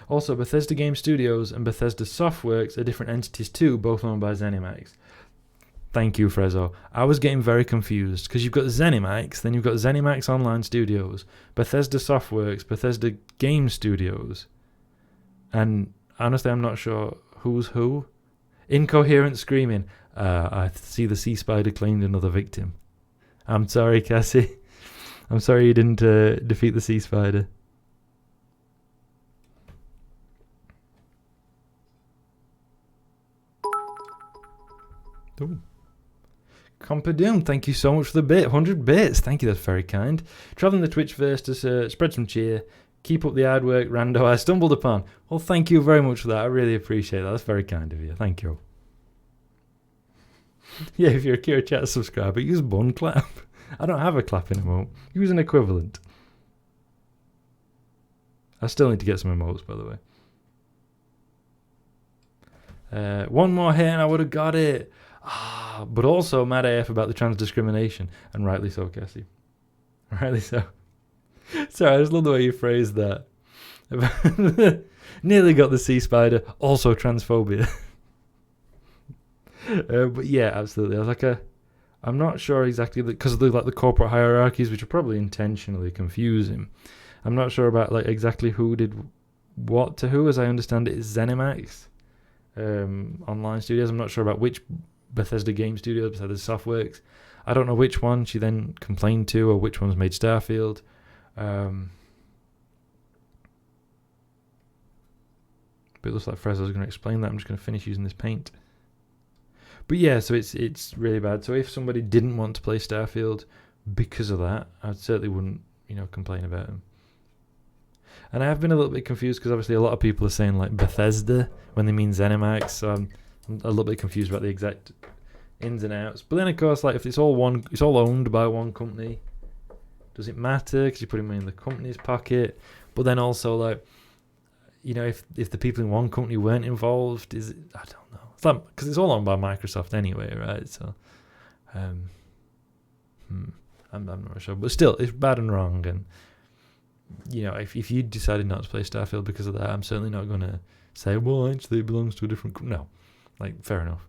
Also, Bethesda Game Studios and Bethesda Softworks are different entities too, both owned by ZeniMax. Thank you, Frezzo. I was getting very confused because you've got ZeniMax, then you've got ZeniMax Online Studios, Bethesda Softworks, Bethesda Game Studios, and honestly, I'm not sure who's who. Incoherent screaming. I see the sea spider claimed another victim. I'm sorry, Cassie. I'm sorry you didn't defeat the sea spider. Ooh. Compadoom, thank you so much for the bit. 100 bits. Thank you, that's very kind. Travelling the Twitchverse to spread some cheer. Keep up the hard work, Rando. I stumbled upon. Well, thank you very much for that. I really appreciate that. That's very kind of you. Thank you. Yeah, if you're a Kira Chat subscriber, use bun clap. I don't have a clap emote. Use an equivalent. I still need to get some emotes, by the way. One more hit and I would have got it. But also mad AF about the trans discrimination, and rightly so, Cassie. Rightly so. Sorry, I just love the way you phrased that. Nearly got the sea spider, also transphobia. But yeah, absolutely. I was like, I'm not sure exactly, because of the corporate hierarchies, which are probably intentionally confusing. I'm not sure about like exactly who did what to who. As I understand it, it's ZeniMax Online Studios. I'm not sure about which Bethesda Game Studios, Bethesda Softworks. I don't know which one she then complained to or which one's made Starfield. But it looks like Frezzo's going to explain that. I'm just going to finish using this paint. But yeah, so it's really bad. So if somebody didn't want to play Starfield because of that, I certainly wouldn't, complain about them. And I have been a little bit confused because obviously a lot of people are saying like Bethesda when they mean ZeniMax. So I'm a little bit confused about the exact ins and outs. But then of course, like if it's all owned by one company, does it matter? Because you put money in the company's pocket. But then also like, if the people in one company weren't involved, is it? I don't know. It's like, because it's all owned by Microsoft anyway, right? So, I'm not sure. But still, it's bad and wrong. And if you decided not to play Starfield because of that, I'm certainly not going to say, well, actually it belongs to a different company. No. Like, fair enough.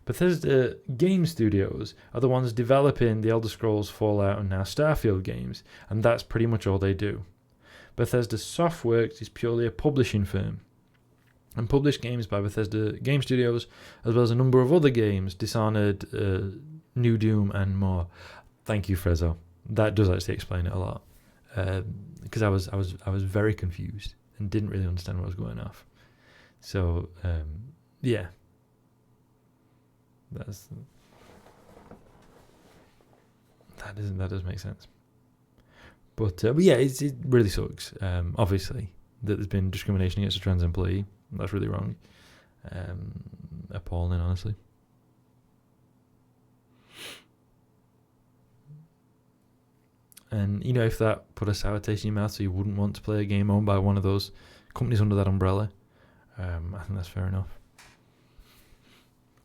Bethesda Game Studios are the ones developing the Elder Scrolls, Fallout, and now Starfield games, and that's pretty much all they do. Bethesda Softworks is purely a publishing firm and published games by Bethesda Game Studios, as well as a number of other games, Dishonored, New Doom, and more. Thank you, Frezzo. That does actually explain it a lot, because I was very confused and didn't really understand what was going on. So yeah, that does make sense. But yeah, it really sucks. Obviously, that there's been discrimination against a trans employee. That's really wrong. Appalling, honestly. And, if that put a sour taste in your mouth so you wouldn't want to play a game owned by one of those companies under that umbrella, I think that's fair enough.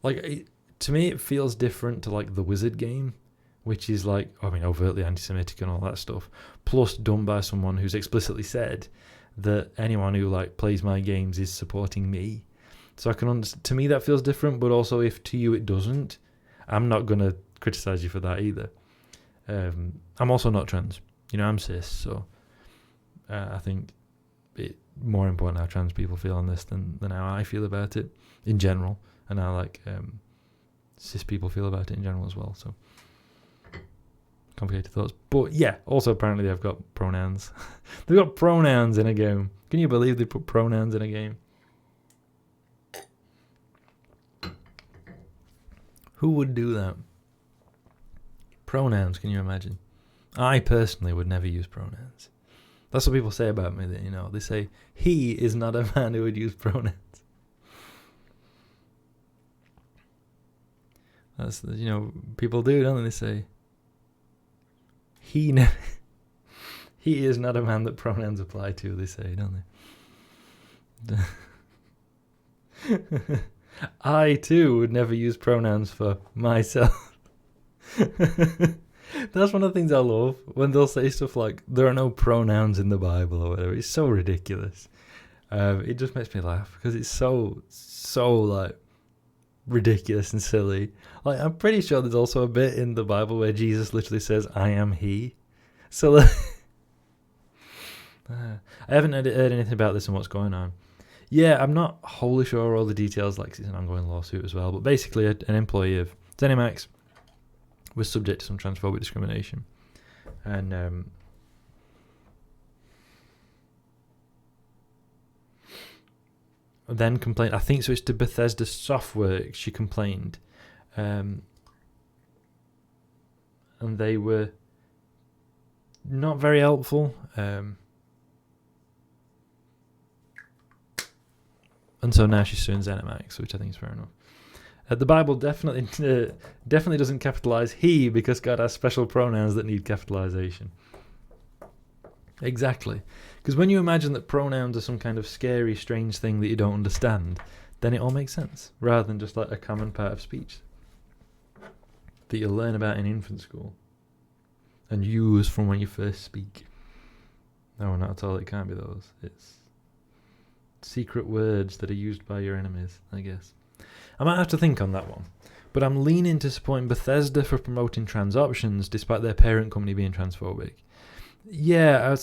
To me, it feels different to, the Wizard game, which is, overtly anti-Semitic and all that stuff, plus done by someone who's explicitly said that anyone who, plays my games is supporting me. So I can understand. To me, that feels different, but also if to you it doesn't, I'm not going to criticize you for that either. I'm also not trans. I'm cis, so I think it's more important how trans people feel on this than how I feel about it in general, and how cis people feel about it in general as well. So complicated thoughts. But yeah, also apparently they've got pronouns. They've got pronouns in a game. Can you believe they put pronouns in a game? Who would do that? Pronouns, can you imagine? I personally would never use pronouns. That's what people say about me, that, they say, he is not a man who would use pronouns. That's, people do, don't they? They say, he is not a man that pronouns apply to, they say, don't they? I, too, would never use pronouns for myself. That's one of the things I love, when they'll say stuff like, there are no pronouns in the Bible or whatever. It's so ridiculous. It just makes me laugh because it's so ridiculous and silly. I'm pretty sure there's also a bit in the Bible where Jesus literally says, I am he. So I haven't heard anything about this and what's going on. Yeah, I'm not wholly sure all the details, it's an ongoing lawsuit as well, but basically an employee of ZeniMax was subject to some transphobic discrimination, and then complained. I think so. It's to Bethesda Softworks. She complained, and they were not very helpful. And so now she's suing ZeniMax, which I think is fair enough. The Bible definitely doesn't capitalize he because God has special pronouns that need capitalization. Exactly. Because when you imagine that pronouns are some kind of scary, strange thing that you don't understand, then it all makes sense, rather than just a common part of speech that you'll learn about in infant school and use from when you first speak. No, not at all. It can't be those. It's secret words that are used by your enemies, I guess. I might have to think on that one. But I'm leaning to supporting Bethesda for promoting trans options despite their parent company being transphobic. Yeah,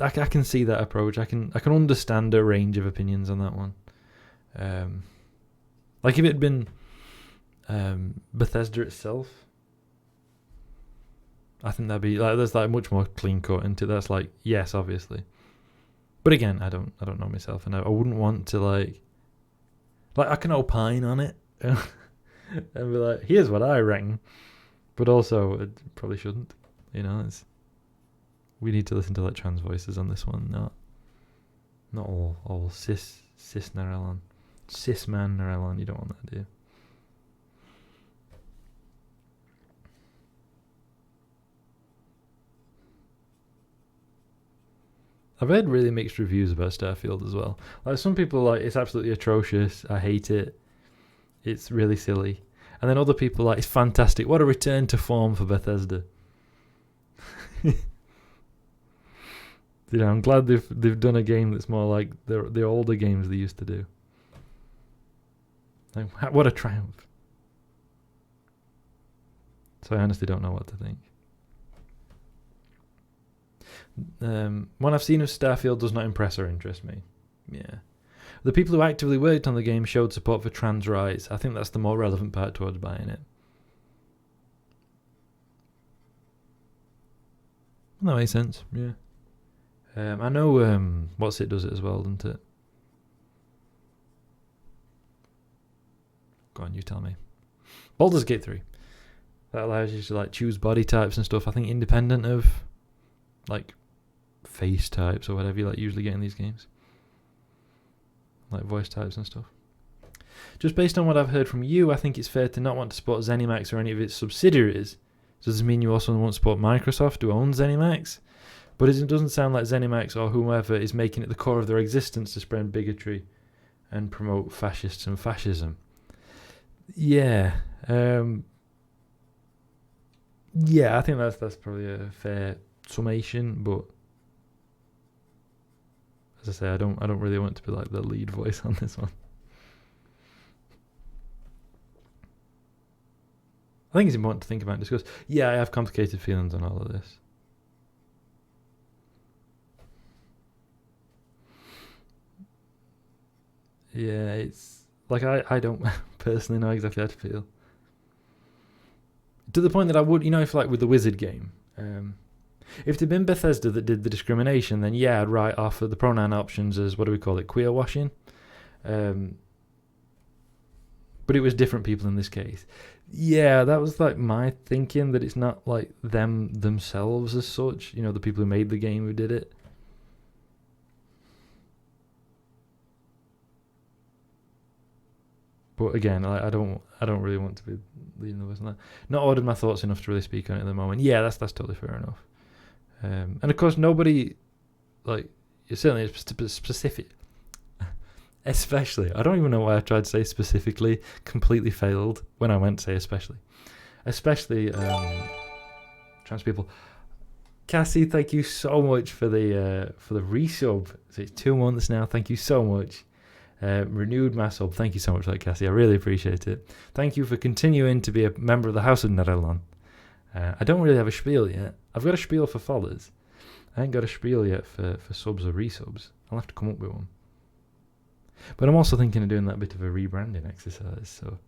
I can see that approach. I can understand a range of opinions on that one. If it had been Bethesda itself, I think that'd be there's much more clean cut into that's yes, obviously. But again, I don't know myself, and I wouldn't want to I can opine on it and be here's what I reckon, but also it probably shouldn't. We need to listen to trans voices on this one, not all cis Narelon, cis man Narelon. You don't want that, do you? I've heard really mixed reviews about Starfield as well. Some people it's absolutely atrocious. I hate it. It's really silly. And then other people it's fantastic. What a return to form for Bethesda. I'm glad they've done a game that's more like the older games they used to do. What a triumph. So I honestly don't know what to think. What I've seen of Starfield does not impress or interest me. Yeah. The people who actively worked on the game showed support for trans rights. I think that's the more relevant part towards buying it. That makes sense, yeah. I know What's It does it as well, doesn't it? Go on, you tell me. Baldur's Gate 3. That allows you to like choose body types and stuff, I think independent of like face types or whatever you like usually get in these games. Like voice types and stuff. Just based on what I've heard from you, I think it's fair to not want to support ZeniMax or any of its subsidiaries. Does this mean you also won't support Microsoft, who owns ZeniMax? But it doesn't sound like ZeniMax or whomever is making it the core of their existence to spread bigotry and promote fascists and fascism. Yeah. Yeah, I think that's probably a fair summation, but as I say, I don't really want to be like the lead voice on this one. I think it's important to think about and discuss. Yeah, I have complicated feelings on all of this. Yeah, it's like I don't personally know exactly how to feel. To the point that I would, if like with the Wizard game, if it'd been Bethesda that did the discrimination, then yeah, I'd write off the pronoun options as, what do we call it, queer washing. But it was different people in this case. Yeah, that was like my thinking, that it's not like them themselves as such, the people who made the game who did it. But again, I don't really want to be leading the voice on that. Not ordered my thoughts enough to really speak on it at the moment. Yeah, that's totally fair enough. And of course, nobody, like, certainly specific, especially, I don't even know why I tried to say specifically, completely failed when I went to say especially trans people. Cassie, thank you so much for the resub. So it's 2 months now. Thank you so much. Renewed my sub. Thank you so much for that, Cassie. I really appreciate it. Thank you for continuing to be a member of the House of Narelon. I don't really have a spiel yet. I've got a spiel for followers. I ain't got a spiel yet for subs or resubs. I'll have to come up with one. But I'm also thinking of doing that bit of a rebranding exercise, so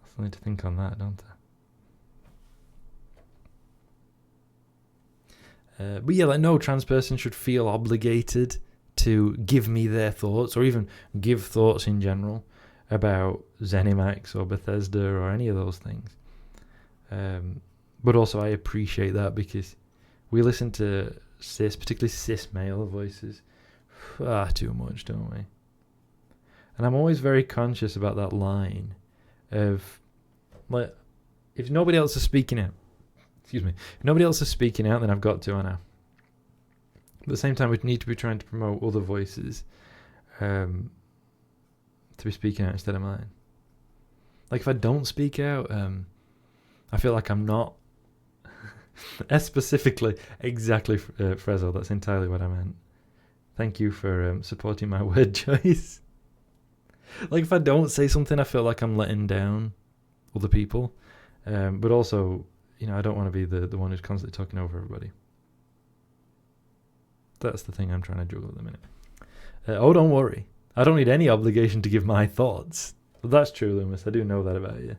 I still need to think on that, don't I? But yeah, like no trans person should feel obligated to give me their thoughts, or even give thoughts in general about ZeniMax or Bethesda or any of those things. But also I appreciate that, because we listen to particularly cis male voices far too much, don't we? And I'm always very conscious about that line of, like, if nobody else is speaking out, if nobody else is speaking out, then I've got to, I know. But at the same time, we need to be trying to promote other voices to be speaking out instead of mine. Like, if I don't speak out, I feel like I'm not. Specifically, exactly, Frezzo, that's entirely what I meant. Thank you for supporting my word choice. Like, if I don't say something, I feel like I'm letting down other people. But also, I don't want to be the one who's constantly talking over everybody. That's the thing I'm trying to juggle at the minute. Oh, don't worry. I don't need any obligation to give my thoughts. Well, that's true, Loomis. I do know that about you.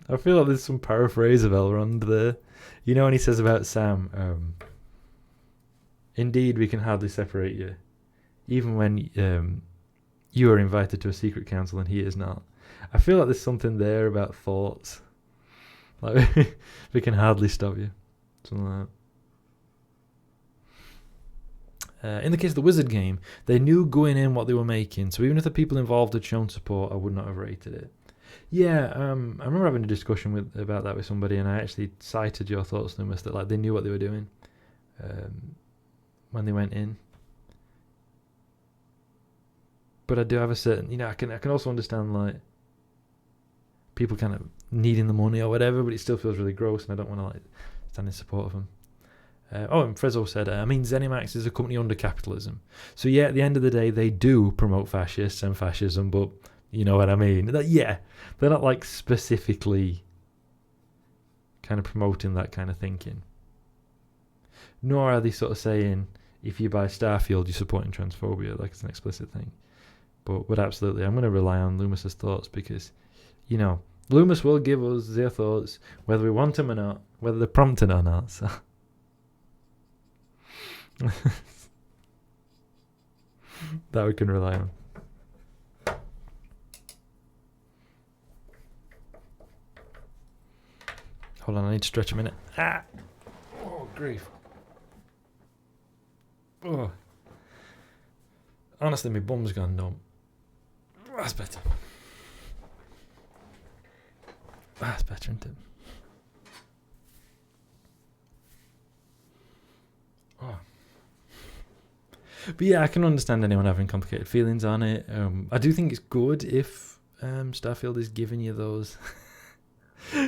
I feel like there's some paraphrase of Elrond there. When he says about Sam, indeed we can hardly separate you, even when you are invited to a secret council and he is not. I feel like there's something there about thoughts. Like, we can hardly stop you. Something like that. In the case of the Wizard game, they knew going in what they were making, so even if the people involved had shown support, I would not have rated it. Yeah, I remember having a discussion about that with somebody, and I actually cited your thoughts, Loomis, that like they knew what they were doing when they went in. But I do have a certain, I can also understand like people kind of needing the money or whatever, but it still feels really gross, and I don't want to like stand in support of them. And Frezzo said, ZeniMax is a company under capitalism. So yeah, at the end of the day, they do promote fascists and fascism, but you know what I mean? Yeah, they're not like specifically kind of promoting that kind of thinking. Nor are they sort of saying, if you buy Starfield, you're supporting transphobia, like it's an explicit thing. But absolutely, I'm going to rely on Loomis's thoughts because, you know, Loomis will give us their thoughts, whether we want them or not, whether they're prompted or not. So. That we can rely on. Hold on, I need to stretch a minute. Ah! Oh, grief. Oh. Honestly, my bum's gone numb. That's better. That's better, isn't it? Oh. But yeah, I can understand anyone having complicated feelings on it. I do think it's good if Starfield is giving you those.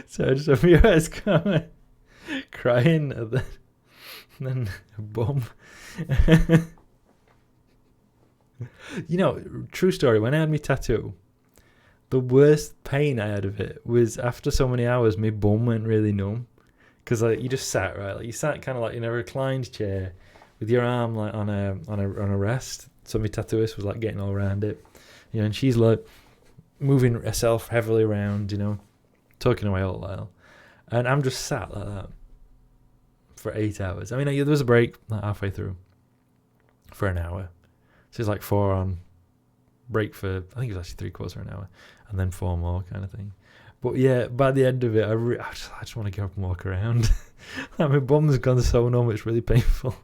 So I just have your eyes crying and then a bum. You know, true story, when I had my tattoo, the worst pain I had of it was after so many hours, my bum went really numb. Because like, you just sat, right? Like, you sat kind of like in a reclined chair with your arm like on a rest. So my tattooist was like getting all around it. You know, and she's like moving herself heavily around, you know, talking away all the while. And I'm just sat like that for 8 hours. I mean, there was a break like halfway through for an hour. So it's like 4 on, break for, I think it was actually 3/4 of an hour, and then 4 more kind of thing. But yeah, by the end of it, I just want to get up and walk around. Like, my bum's gone so numb, it's really painful.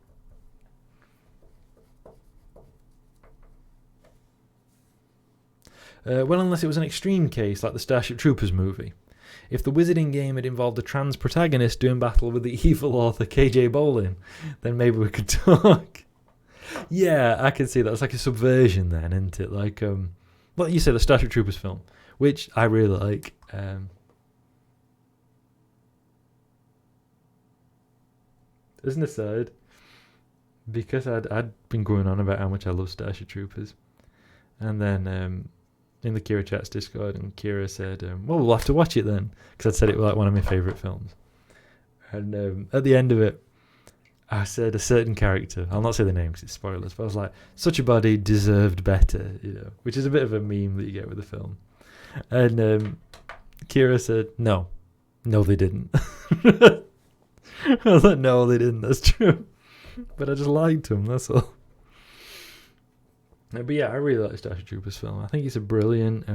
Well, unless it was an extreme case like the Starship Troopers movie. If the wizarding game had involved a trans protagonist doing battle with the evil author KJ Bolin, then maybe we could talk. Yeah, I can see that. It's like a subversion then, isn't it? Like, well, you said the Starship Troopers film, which I really like. As an aside, because I'd been going on about how much I love Starship Troopers, and then in the Kira Chats Discord, and Kira said, well, we'll have to watch it then, because I'd said it was like one of my favourite films. And at the end of it, I said a certain character, I'll not say the name because it's spoilers, but I was like, such a body deserved better, you know, which is a bit of a meme that you get with the film. And Kira said, no, they didn't. I was like, no, they didn't, that's true. But I just liked him, that's all. But yeah, I really like the Starship Troopers film. I think it's a brilliant,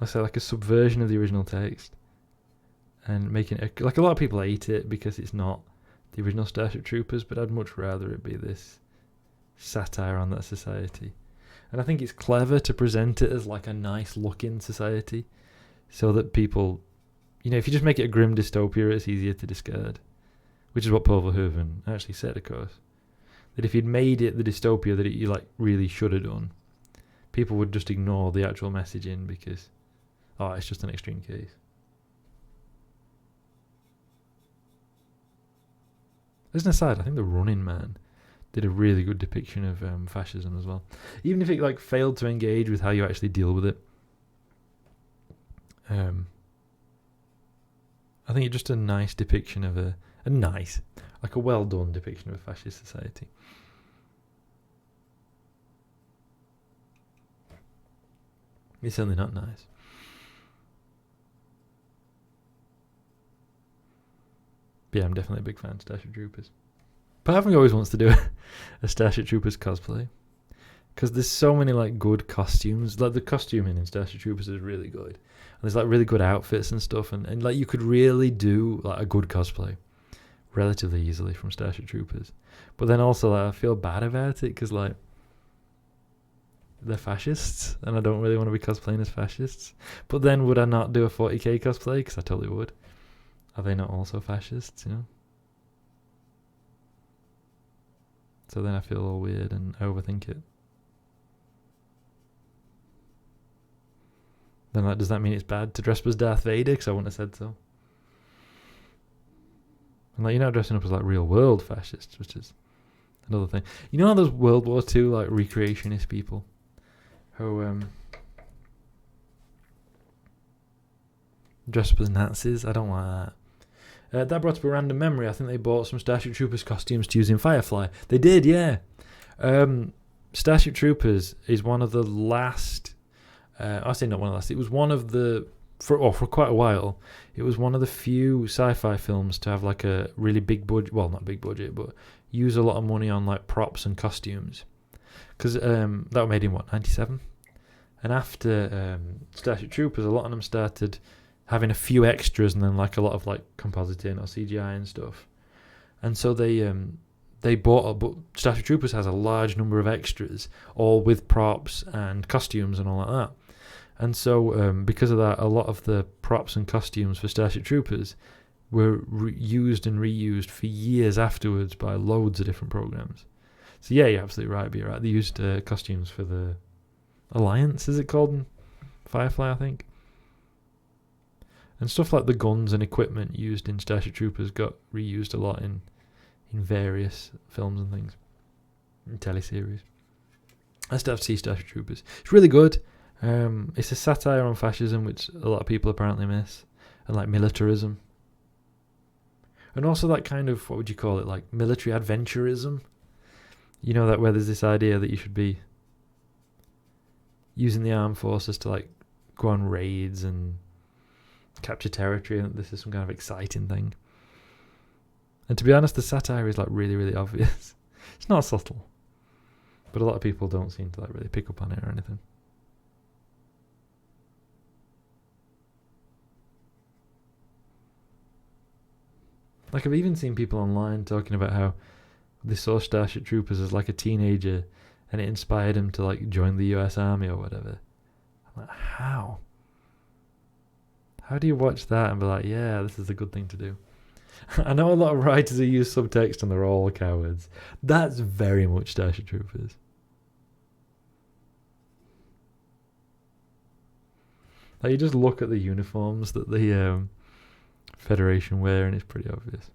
I say like a subversion of the original text, and making it, like a lot of people hate it because it's not the original Starship Troopers, but I'd much rather it be this satire on that society. And I think it's clever to present it as like a nice looking society, so that people, you know, if you just make it a grim dystopia, it's easier to discard, which is what Paul Verhoeven actually said, of course. That if you'd made it the dystopia that you like really should have done, people would just ignore the actual messaging because, oh, it's just an extreme case. As an aside, I think The Running Man did a really good depiction of fascism as well. Even if it like failed to engage with how you actually deal with it. I think it's just a nice depiction of a well done depiction of a fascist society. It's certainly not nice. But yeah, I'm definitely a big fan of Starship Troopers. But Having always wants to do a Starship Troopers cosplay, because there's so many like good costumes. Like the costuming in Starship Troopers is really good, and there's like really good outfits and stuff, and like you could really do like a good cosplay relatively easily from Starship Troopers. But then also like, I feel bad about it because like they're fascists, and I don't really want to be cosplaying as fascists. But then would I not do a 40k cosplay? Because I totally would. Are they not also fascists, you know? So then I feel all weird and overthink it. Then like, does that mean it's bad to dress up as Darth Vader? Because I wouldn't have said so. And like, you're not dressing up as like real world fascists, which is another thing. You know how those World War II like recreationist people who dress up as Nazis? I don't like that. That brought up a random memory. I think they bought some Starship Troopers costumes to use in Firefly. They did, yeah. Starship Troopers is one of the last... I say not one of the last. It was one of the... For quite a while, it was one of the few sci-fi films to have like a really big budget. Well, not big budget, but use a lot of money on like props and costumes. Because that was made in, 97? And after Starship Troopers, a lot of them started having a few extras and then like a lot of like compositing or CGI and stuff. And so they bought, but Starship Troopers has a large number of extras, all with props and costumes and all like that. And so because of that, a lot of the props and costumes for Starship Troopers were used and reused for years afterwards by loads of different programs. So yeah, you're absolutely right. But you're right. They used costumes for the Alliance, is it called? In Firefly, I think. And stuff like the guns and equipment used in Starship Troopers got reused a lot in various films and things. In teleseries. I still have to see Starship Troopers. It's really good. It's a satire on fascism, which a lot of people apparently miss. And like militarism. And also that kind of, what would you call it, like military adventurism. You know, that where there's this idea that you should be using the armed forces to like go on raids and capture territory, and this is some kind of exciting thing. And to be honest, the satire is like really, really obvious. It's not subtle, but a lot of people don't seem to like really pick up on it or anything. Like I've even seen people online talking about how they saw Starship Troopers as like a teenager and it inspired him to like join the US Army or whatever. I'm like, how? How do you watch that and be like, yeah, this is a good thing to do? I know a lot of writers who use subtext and they're all cowards. That's very much Starship Troopers. Like you just look at the uniforms that the Federation wear and it's pretty obvious.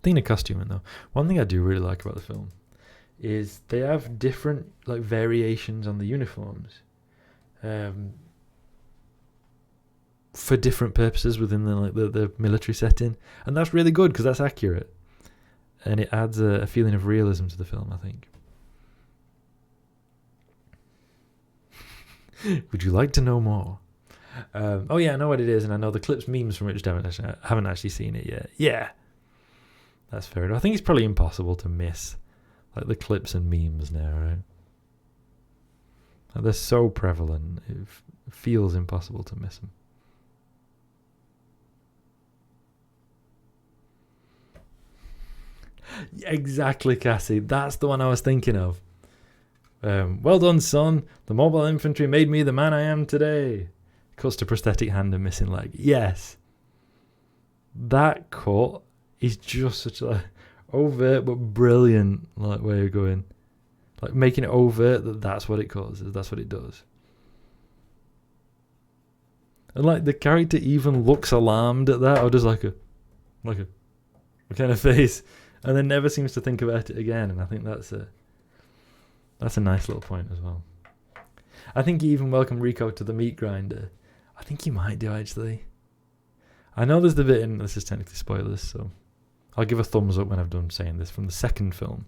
Thinking of costuming though, one thing I do really like about the film is they have different like variations on the uniforms for different purposes within the military setting, and that's really good because that's accurate and it adds a feeling of realism to the film, I think. Would you like to know more? Oh yeah, I know what it is, and I know the clips memes from which I haven't actually seen it yet. Yeah, that's fair enough. I think it's probably impossible to miss like the clips and memes now, right? Like, they're so prevalent, it feels impossible to miss them. Exactly, Cassie. That's the one I was thinking of. Well done, son. The mobile infantry made me the man I am today. Cuts to prosthetic hand and missing leg. Yes. That cut is just such a overt but brilliant like way of going. Like making it overt that's what it causes. That's what it does. And like the character even looks alarmed at that, or does like a kind of face, and then never seems to think about it again. And I think that's a nice little point as well. I think he even welcomed Rico to the meat grinder. I think he might do, actually. I know there's the bit in... This is technically spoilers, so... I'll give a thumbs up when I've done saying this. From the second film.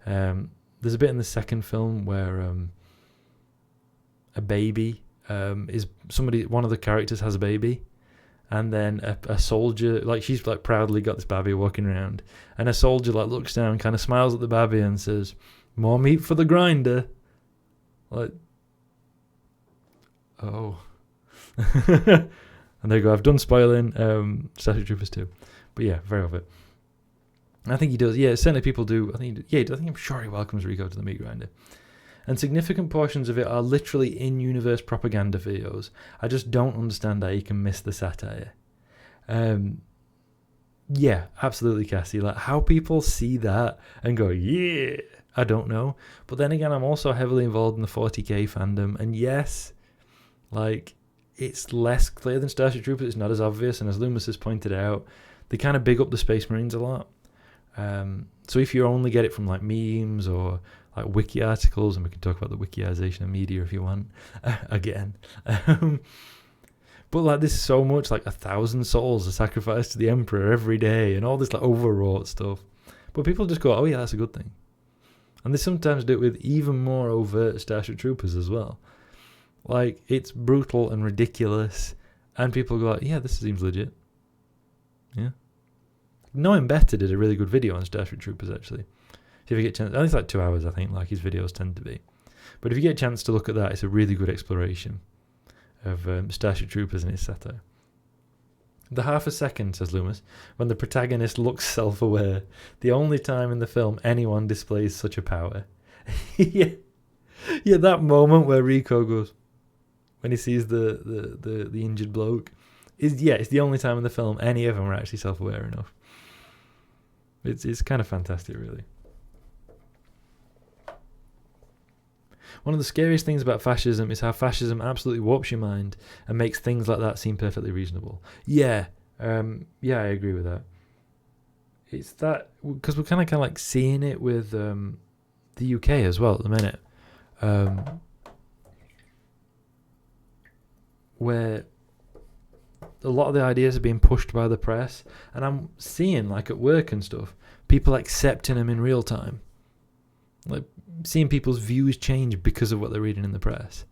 There's a bit in the second film where a baby is... One of the characters has a baby. And then a soldier... Like, she's like proudly got this baby walking around. And a soldier like looks down, kind of smiles at the baby and says, "More meat for the grinder." Like... Oh... And there you go. I've done spoiling Starship Troopers 2, but yeah, very of it. I think he does. Yeah, certainly people do. I think I'm sure he welcomes Rico to the meat grinder, and significant portions of it are literally in-universe propaganda videos. I just don't understand how you can miss the satire. Yeah, absolutely, Cassie. Like how people see that and go, yeah, I don't know. But then again, I'm also heavily involved in the 40k fandom, and yes, like. It's less clear than Starship Troopers. It's not as obvious, and as Loomis has pointed out, they kind of big up the Space Marines a lot. So if you only get it from like memes or like wiki articles, and we can talk about the wikiization of media if you want, again. But But like there's so much, like 1,000 souls are sacrificed to the Emperor every day and all this like overwrought stuff. But people just go, oh yeah, that's a good thing. And they sometimes do it with even more overt Starship Troopers as well. Like, it's brutal and ridiculous, and people go, yeah, this seems legit. Yeah. Knowing Better did a really good video on Starship Troopers, actually. So if you get a chance, only it's like 2 hours, I think, like his videos tend to be. But if you get a chance to look at that, it's a really good exploration of Starship Troopers and its satire. The half a second, says Loomis, when the protagonist looks self-aware, the only time in the film anyone displays such a power. yeah, that moment where Rico goes, when he sees the injured bloke, it's the only time in the film any of them are actually self-aware enough. It's kind of fantastic, really. One of the scariest things about fascism is how fascism absolutely warps your mind and makes things like that seem perfectly reasonable. Yeah, I agree with that. It's that, because we're kind of like seeing it with the UK as well at the minute, where a lot of the ideas are being pushed by the press, and I'm seeing, like at work and stuff, people accepting them in real time. Like, seeing people's views change because of what they're reading in the press,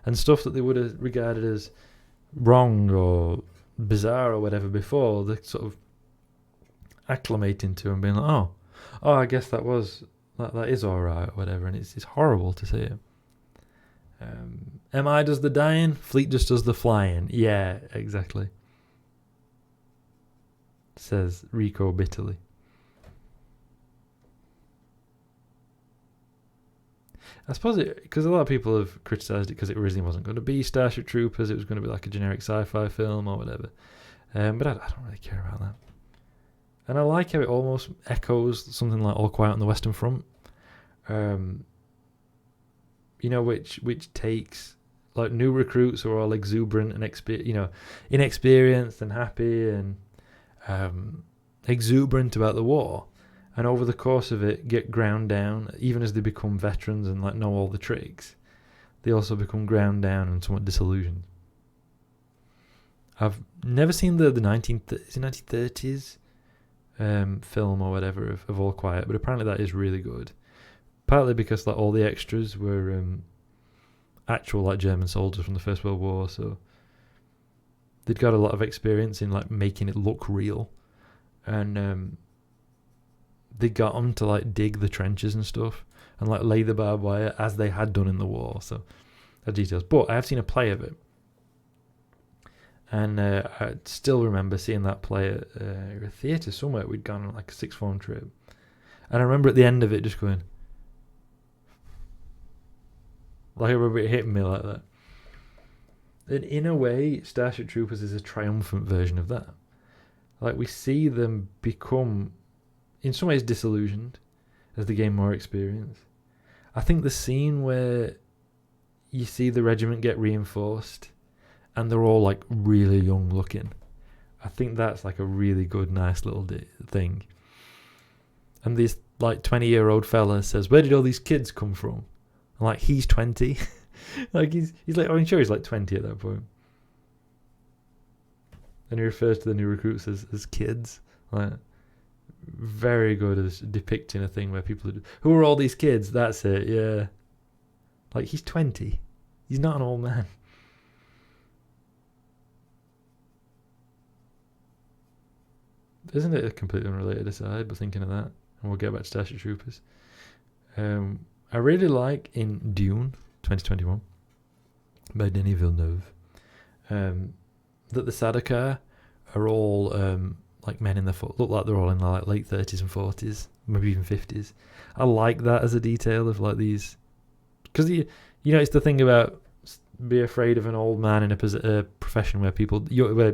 and stuff that they would have regarded as wrong or bizarre or whatever before, they're sort of acclimating to and being like, oh, I guess that is alright or whatever, and it's horrible to see it. MI does the dying, Fleet just does the flying. Yeah, exactly, says Rico bitterly. I suppose because a lot of people have criticised it because it originally wasn't going to be Starship Troopers, it was going to be like a generic sci-fi film or whatever. But I don't really care about that. And I like how it almost echoes something like All Quiet on the Western Front. Which takes like new recruits who are all exuberant and inexperienced and happy and exuberant about the war. And over the course of it, get ground down, even as they become veterans and like know all the tricks. They also become ground down and somewhat disillusioned. I've never seen the 1930s film or whatever of All Quiet, but apparently that is really good. Partly because like all the extras were actual like German soldiers from the First World War, so they'd got a lot of experience in like making it look real, and they got them to like dig the trenches and stuff and like lay the barbed wire as they had done in the war. So that details. But I have seen a play of it, and I still remember seeing that play at a theatre somewhere. We'd gone on like a sixth form trip, and I remember at the end of it just going, like I remember it hitting me like that. And in a way, Starship Troopers is a triumphant version of that. Like, we see them become, in some ways, disillusioned as they gain more experience. I think the scene where you see the regiment get reinforced and they're all like really young looking, I think that's like a really good, nice little thing. And this like 20-year-old fella says, "Where did all these kids come from?" And like, he's 20. Like he's like, I'm sure he's like 20 at that point. And he refers to the new recruits as kids. Like, very good at depicting a thing where people are, who are all these kids? That's it, yeah. Like, he's 20. He's not an old man. Isn't it a completely unrelated aside, but thinking of that, and we'll get back to Starship Troopers. I really like in Dune 2021 by Denis Villeneuve that the Sardaukar are all like men in look like they're all in like late 30s and 40s, maybe even 50s. I like that as a detail of like these, because it's the thing about be afraid of an old man in a profession where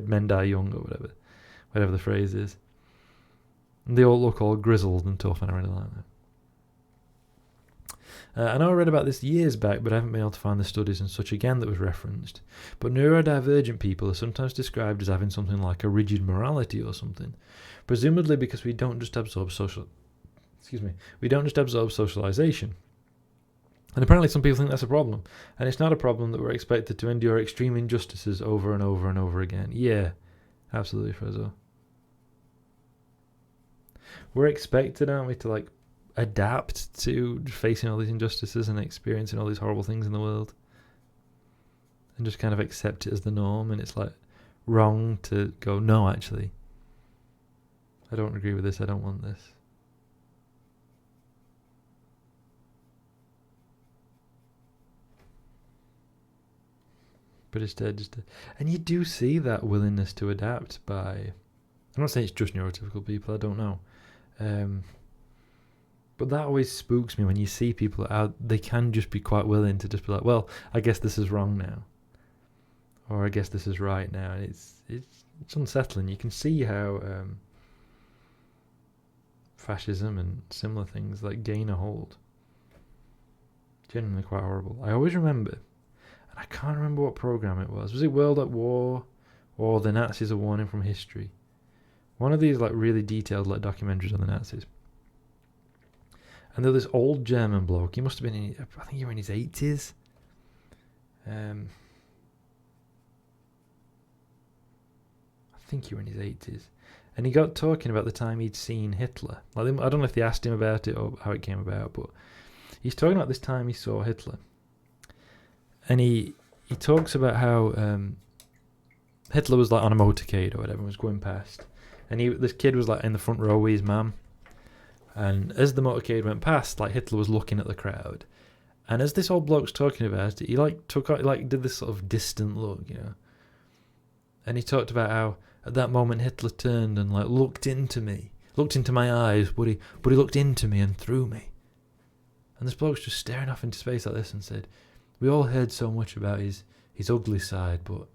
men die young or whatever the phrase is. And they all look all grizzled and tough, and I really like that. I know I read about this years back, but I haven't been able to find the studies and such again that was referenced. But neurodivergent people are sometimes described as having something like a rigid morality or something, presumably because we don't just absorb socialization. And apparently some people think that's a problem. And it's not a problem that we're expected to endure extreme injustices over and over and over again. Yeah, absolutely, Frezzo. We're expected, aren't we, to like adapt to facing all these injustices and experiencing all these horrible things in the world. And just kind of accept it as the norm. And it's like wrong to go, no, actually, I don't agree with this. I don't want this. But instead, and you do see that willingness to adapt by, I'm not saying it's just neurotypical people, I don't know. But that always spooks me when you see people out, they can just be quite willing to just be like, well, I guess this is wrong now. Or I guess this is right now. And it's unsettling. You can see how fascism and similar things like gain a hold. Genuinely quite horrible. I always remember, and I can't remember what program it was. Was it World at War or The Nazis: A Warning from History? One of these like really detailed like documentaries on the Nazis. And there was this old German bloke. He must have been I think he was in his 80s. I think he was in his 80s. And he got talking about the time he'd seen Hitler. Like, I don't know if they asked him about it or how it came about, but he's talking about this time he saw Hitler. And he talks about how Hitler was like on a motorcade or whatever, was going past. And this kid was like in the front row with his mum. And as the motorcade went past, like Hitler was looking at the crowd. And as this old bloke's talking about it, he did this sort of distant look, you know. And he talked about how at that moment Hitler turned and like looked into my eyes, but he looked into me and through me. And this bloke's just staring off into space like this and said, we all heard so much about his ugly side, but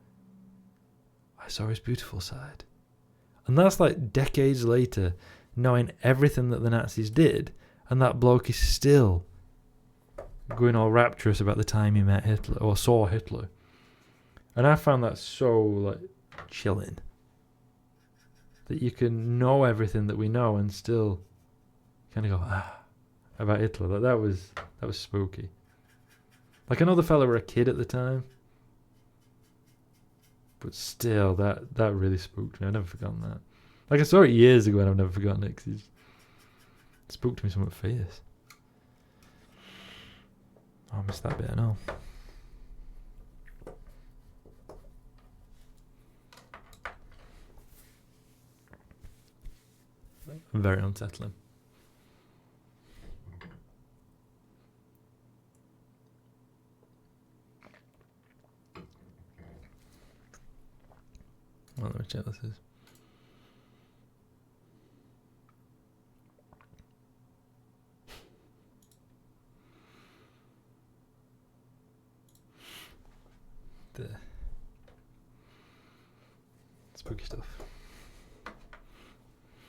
I saw his beautiful side. And that's like decades later, knowing everything that the Nazis did, and that bloke is still going all rapturous about the time he met Hitler or saw Hitler. And I found that so like chilling, that you can know everything that we know and still kind of go about Hitler. Like that was spooky. Like I know the fella were a kid at the time, but still that really spooked me. I've never forgotten that. Like I saw it years ago and I've never forgotten it because it spooked me somewhat fierce. Oh, I missed that bit, I know. Very unsettling. Well, let me check this is. The spooky stuff.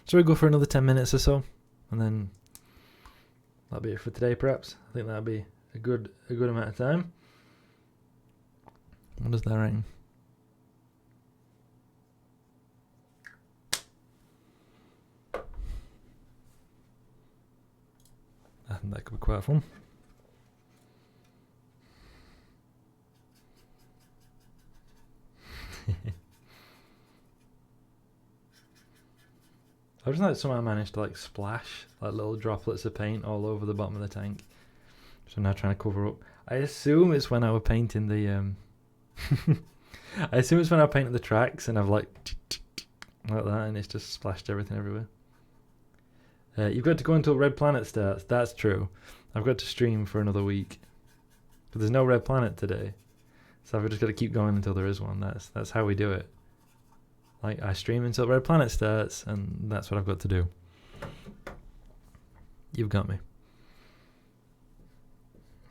So we go for another 10 minutes or so, and then that'll be it for today. Perhaps I think that'll be a good amount of time. What does that ring? I think that could be quite fun. I just like somehow managed to like splash like little droplets of paint all over the bottom of the tank. So I'm now trying to cover up. I assume it's when I was painting the I assume it's when I painted the tracks and I've like that and it's just splashed everything everywhere. You've got to go until Red Planet starts. That's true. I've got to stream for another week. But there's no Red Planet today. So I've just got to keep going until there is one. That's how we do it. Like, I stream until Red Planet starts, and that's what I've got to do. You've got me.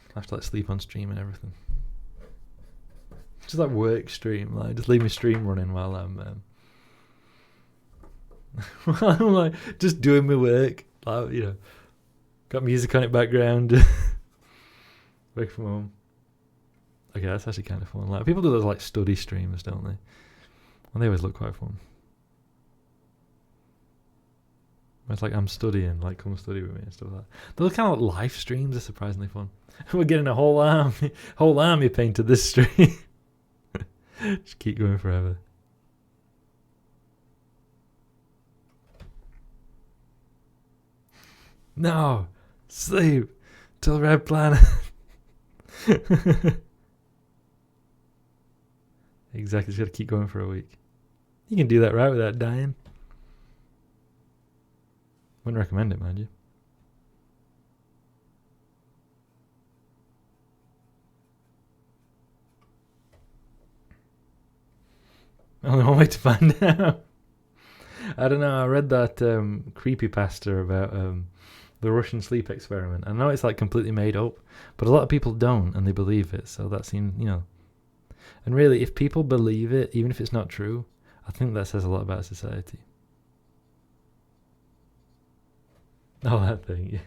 I have to like sleep on stream and everything. Just like work stream, like just leave my stream running while I'm while I'm like just doing my work. Like, you know, got music on it background. Work from home. Okay, that's actually kind of fun. Like people do those like study streams, don't they? And they always look quite fun. It's like I'm studying, like come study with me and stuff like that. Those kind of like live streams are surprisingly fun. We're getting a whole army painted this stream. Just keep going forever. No, sleep till Red Planet. Exactly, just gotta keep going for a week. You can do that right without dying. Wouldn't recommend it, mind you. Only one way to find out. I don't know. I read that creepypasta about the Russian sleep experiment. I know it's like completely made up, but a lot of people don't, and they believe it. So that seems, And really, if people believe it, even if it's not true, I think that says a lot about society. Oh, that thing, yeah.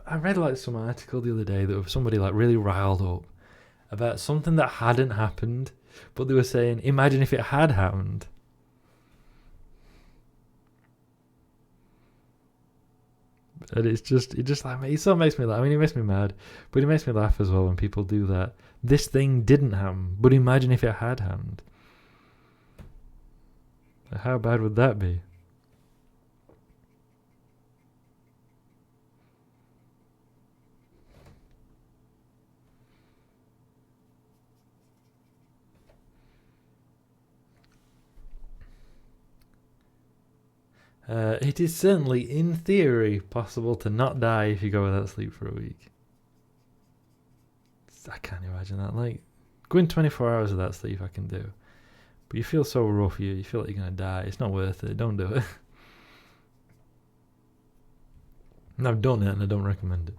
I read like some article the other day that was somebody like really riled up about something that hadn't happened, but they were saying, imagine if it had happened. And it just like, it sort of makes me laugh. I mean, it makes me mad, but it makes me laugh as well when people do that. This thing didn't happen, but imagine if it had happened. How bad would that be? It is certainly, in theory, possible to not die if you go without sleep for a week. I can't imagine that. Like, going 24 hours without sleep, I can do. But you feel so rough, you feel like you're going to die. It's not worth it. Don't do it. And I've done it, and I don't recommend it.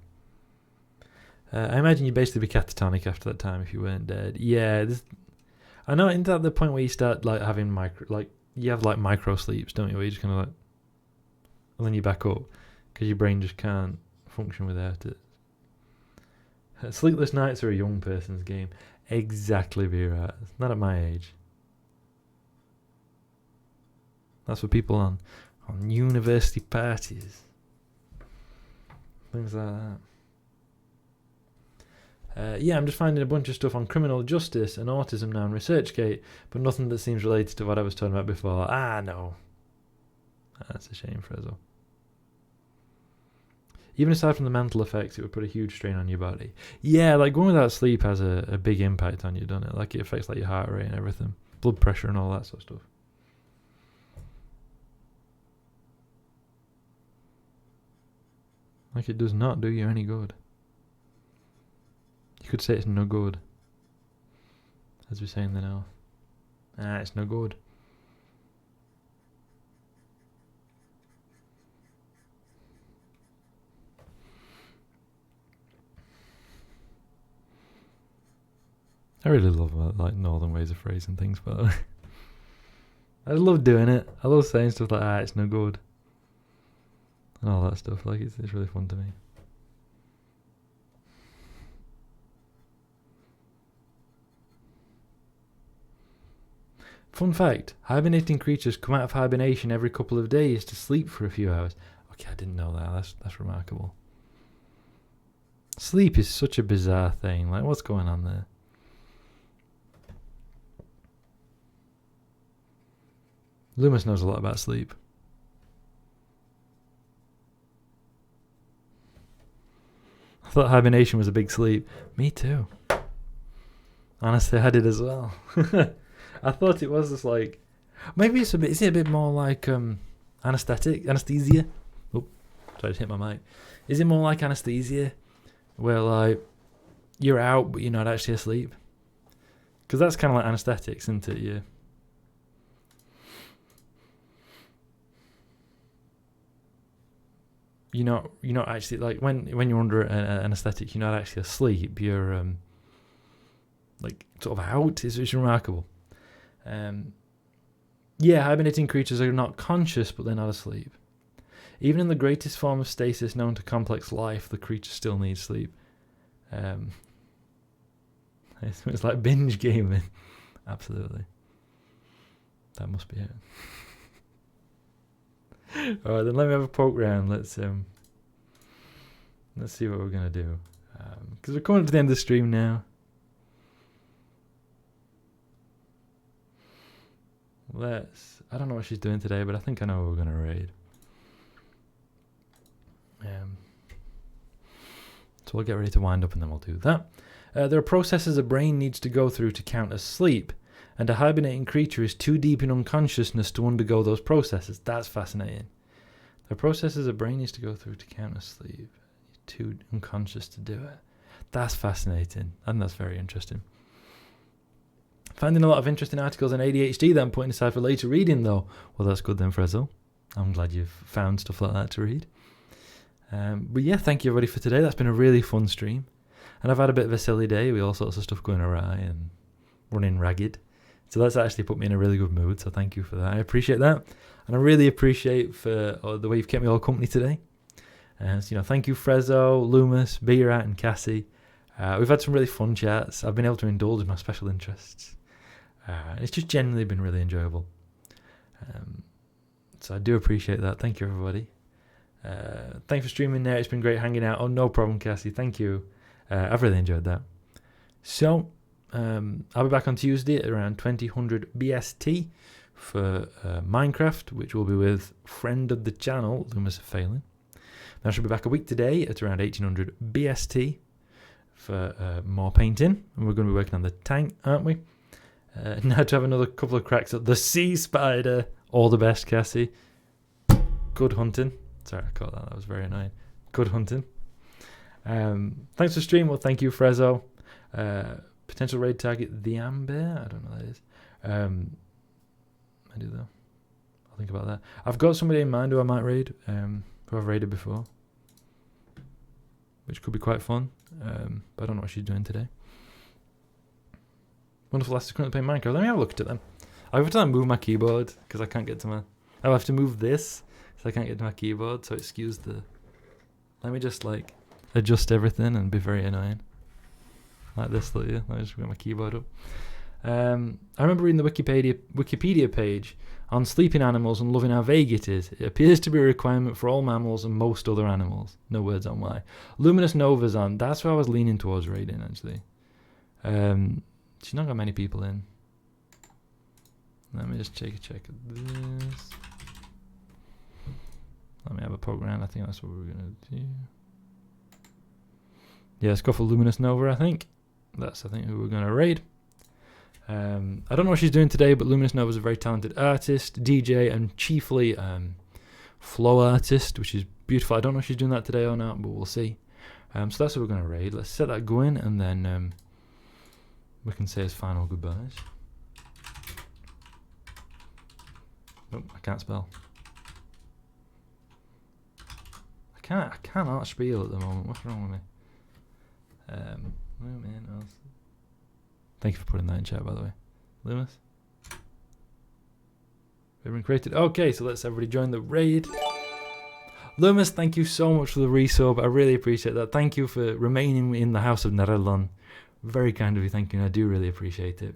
I imagine you'd basically be catatonic after that time if you weren't dead. Yeah, I know. Isn't that the point where you start like having you have like micro sleeps, don't you? Where you just kind of like, and then you back up because your brain just can't function without it. Sleepless nights are a young person's game. Exactly, Virat. Not at my age. That's for people on university parties. Things like that. Yeah, I'm just finding a bunch of stuff on criminal justice and autism now on ResearchGate, but nothing that seems related to what I was talking about before. No. That's a shame, Frezzo. Even aside from the mental effects, it would put a huge strain on your body. Yeah, like going without sleep has a big impact on you, doesn't it? Like it affects like your heart rate and everything, blood pressure and all that sort of stuff. Like it does not do you any good. You could say it's no good, as we say in the north. It's no good. I really love like northern ways of phrasing things, but I love doing it. I love saying stuff like it's no good and all that stuff. Like it's really fun to me. Fun fact, hibernating creatures come out of hibernation every couple of days to sleep for a few hours. Okay, I didn't know that. That's remarkable. Sleep is such a bizarre thing. Like, what's going on there? Loomis knows a lot about sleep. I thought hibernation was a big sleep. Me too. Honestly, I did as well. I thought it was just like, maybe it's is it a bit more like anesthesia? Oh, sorry, I just hit my mic. Is it more like anesthesia, where like you're out but you're not actually asleep? Because that's kind of like anesthetics, isn't it? Yeah. You're not actually like when you're under an anesthetic, you're not actually asleep. You're like sort of out. It's remarkable. Yeah, hibernating creatures are not conscious, but they're not asleep. Even in the greatest form of stasis known to complex life, the creature still needs sleep. It's like binge gaming. Absolutely. That must be it. Alright, then let me have a poke round. Let's see what we're gonna do. Because we're coming to the end of the stream now. I don't know what she's doing today, but I think I know what we're gonna raid. So we'll get ready to wind up and then we'll do that. There are processes a brain needs to go through to count as sleep, and a hibernating creature is too deep in unconsciousness to undergo those processes. That's fascinating. There are processes a brain needs to go through to count as sleep. You're too unconscious to do it. That's fascinating, and that's very interesting. Finding a lot of interesting articles on ADHD that I'm putting aside for later reading, though. Well, that's good then, Frezzo. I'm glad you've found stuff like that to read. But yeah, thank you everybody for today. That's been a really fun stream. And I've had a bit of a silly day with all sorts of stuff going awry and running ragged. So that's actually put me in a really good mood. So thank you for that. I appreciate that. And I really appreciate for the way you've kept me all company today. So, thank you, Frezzo, Loomis, Beerat, and Cassie. We've had some really fun chats. I've been able to indulge in my special interests. It's just genuinely been really enjoyable. So I do appreciate that. Thank you, everybody. Thanks for streaming there. It's been great hanging out. Oh, no problem, Cassie. Thank you. I've really enjoyed that. So, I'll be back on Tuesday at around 2000 BST for Minecraft, which will be with friend of the channel, Loomis of Phelan. Then I should be back a week today at around 1800 BST for more painting. And we're going to be working on the tank, aren't we? Now to have another couple of cracks at the sea spider. All the best, Cassie. Good hunting. Sorry, I caught that. That was very annoying. Good hunting. Thanks for stream. Well, thank you, Frezzo. Potential raid target, the Amber. I don't know what that is. I do though. I'll think about that. I've got somebody in mind who I might raid. Who I've raided before, which could be quite fun. But I don't know what she's doing today. Wonderful Lass is currently playing Minecraft. Let me have a look at them. I have to move my keyboard because I can't get to my. I'll have to move this so I can't get to my keyboard. So it skews the. Let me just adjust everything and be very annoying. Like this, let me just get my keyboard up. I remember reading the Wikipedia page on sleeping animals and loving how vague it is. It appears to be a requirement for all mammals and most other animals. No words on why. Luminous Nova's on. That's what I was leaning towards raiding, actually. She's not got many people in. Let me just check this. Let me have a poke around. I think that's what we're going to do. Yeah, let's go for Luminous Nova, I think. That's, I think, who we're going to raid. I don't know what she's doing today, but Luminous Nova is a very talented artist, DJ, and chiefly flow artist, which is beautiful. I don't know if she's doing that today or not, but we'll see. So that's what we're going to raid. Let's set that going, and then we can say his final goodbyes. Nope, I can't spell. I cannot spiel at the moment. What's wrong with me? Thank you for putting that in chat, by the way. Loomis? We've been created. Okay, so let's everybody join the raid. Loomis, thank you so much for the resub. I really appreciate that. Thank you for remaining in the house of Narelon. Very kind of you, thank you. I do really appreciate it.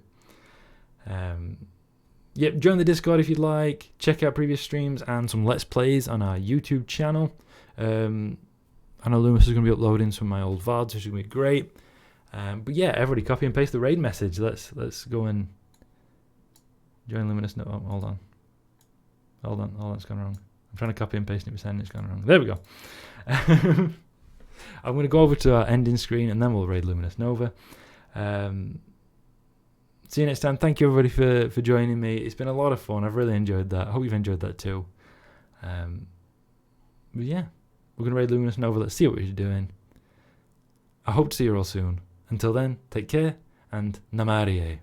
Yep, join the Discord if you'd like. Check out previous streams and some Let's Plays on our YouTube channel. I know Loomis is going to be uploading some of my old VODs, which is going to be great. But yeah, everybody copy and paste the raid message. Let's go and join Luminous. No, hold on, it's gone wrong. I'm trying to copy and paste it, but it's gone wrong. There we go. I'm going to go over to our ending screen and then we'll raid Luminous Nova. See you next time. Thank you everybody for joining me. It's been a lot of fun. I've really enjoyed that. I hope you've enjoyed that too. But yeah, we're going to raid Luminous Nova. Let's see what she's doing. I hope to see you all soon. Until then, take care and namarie.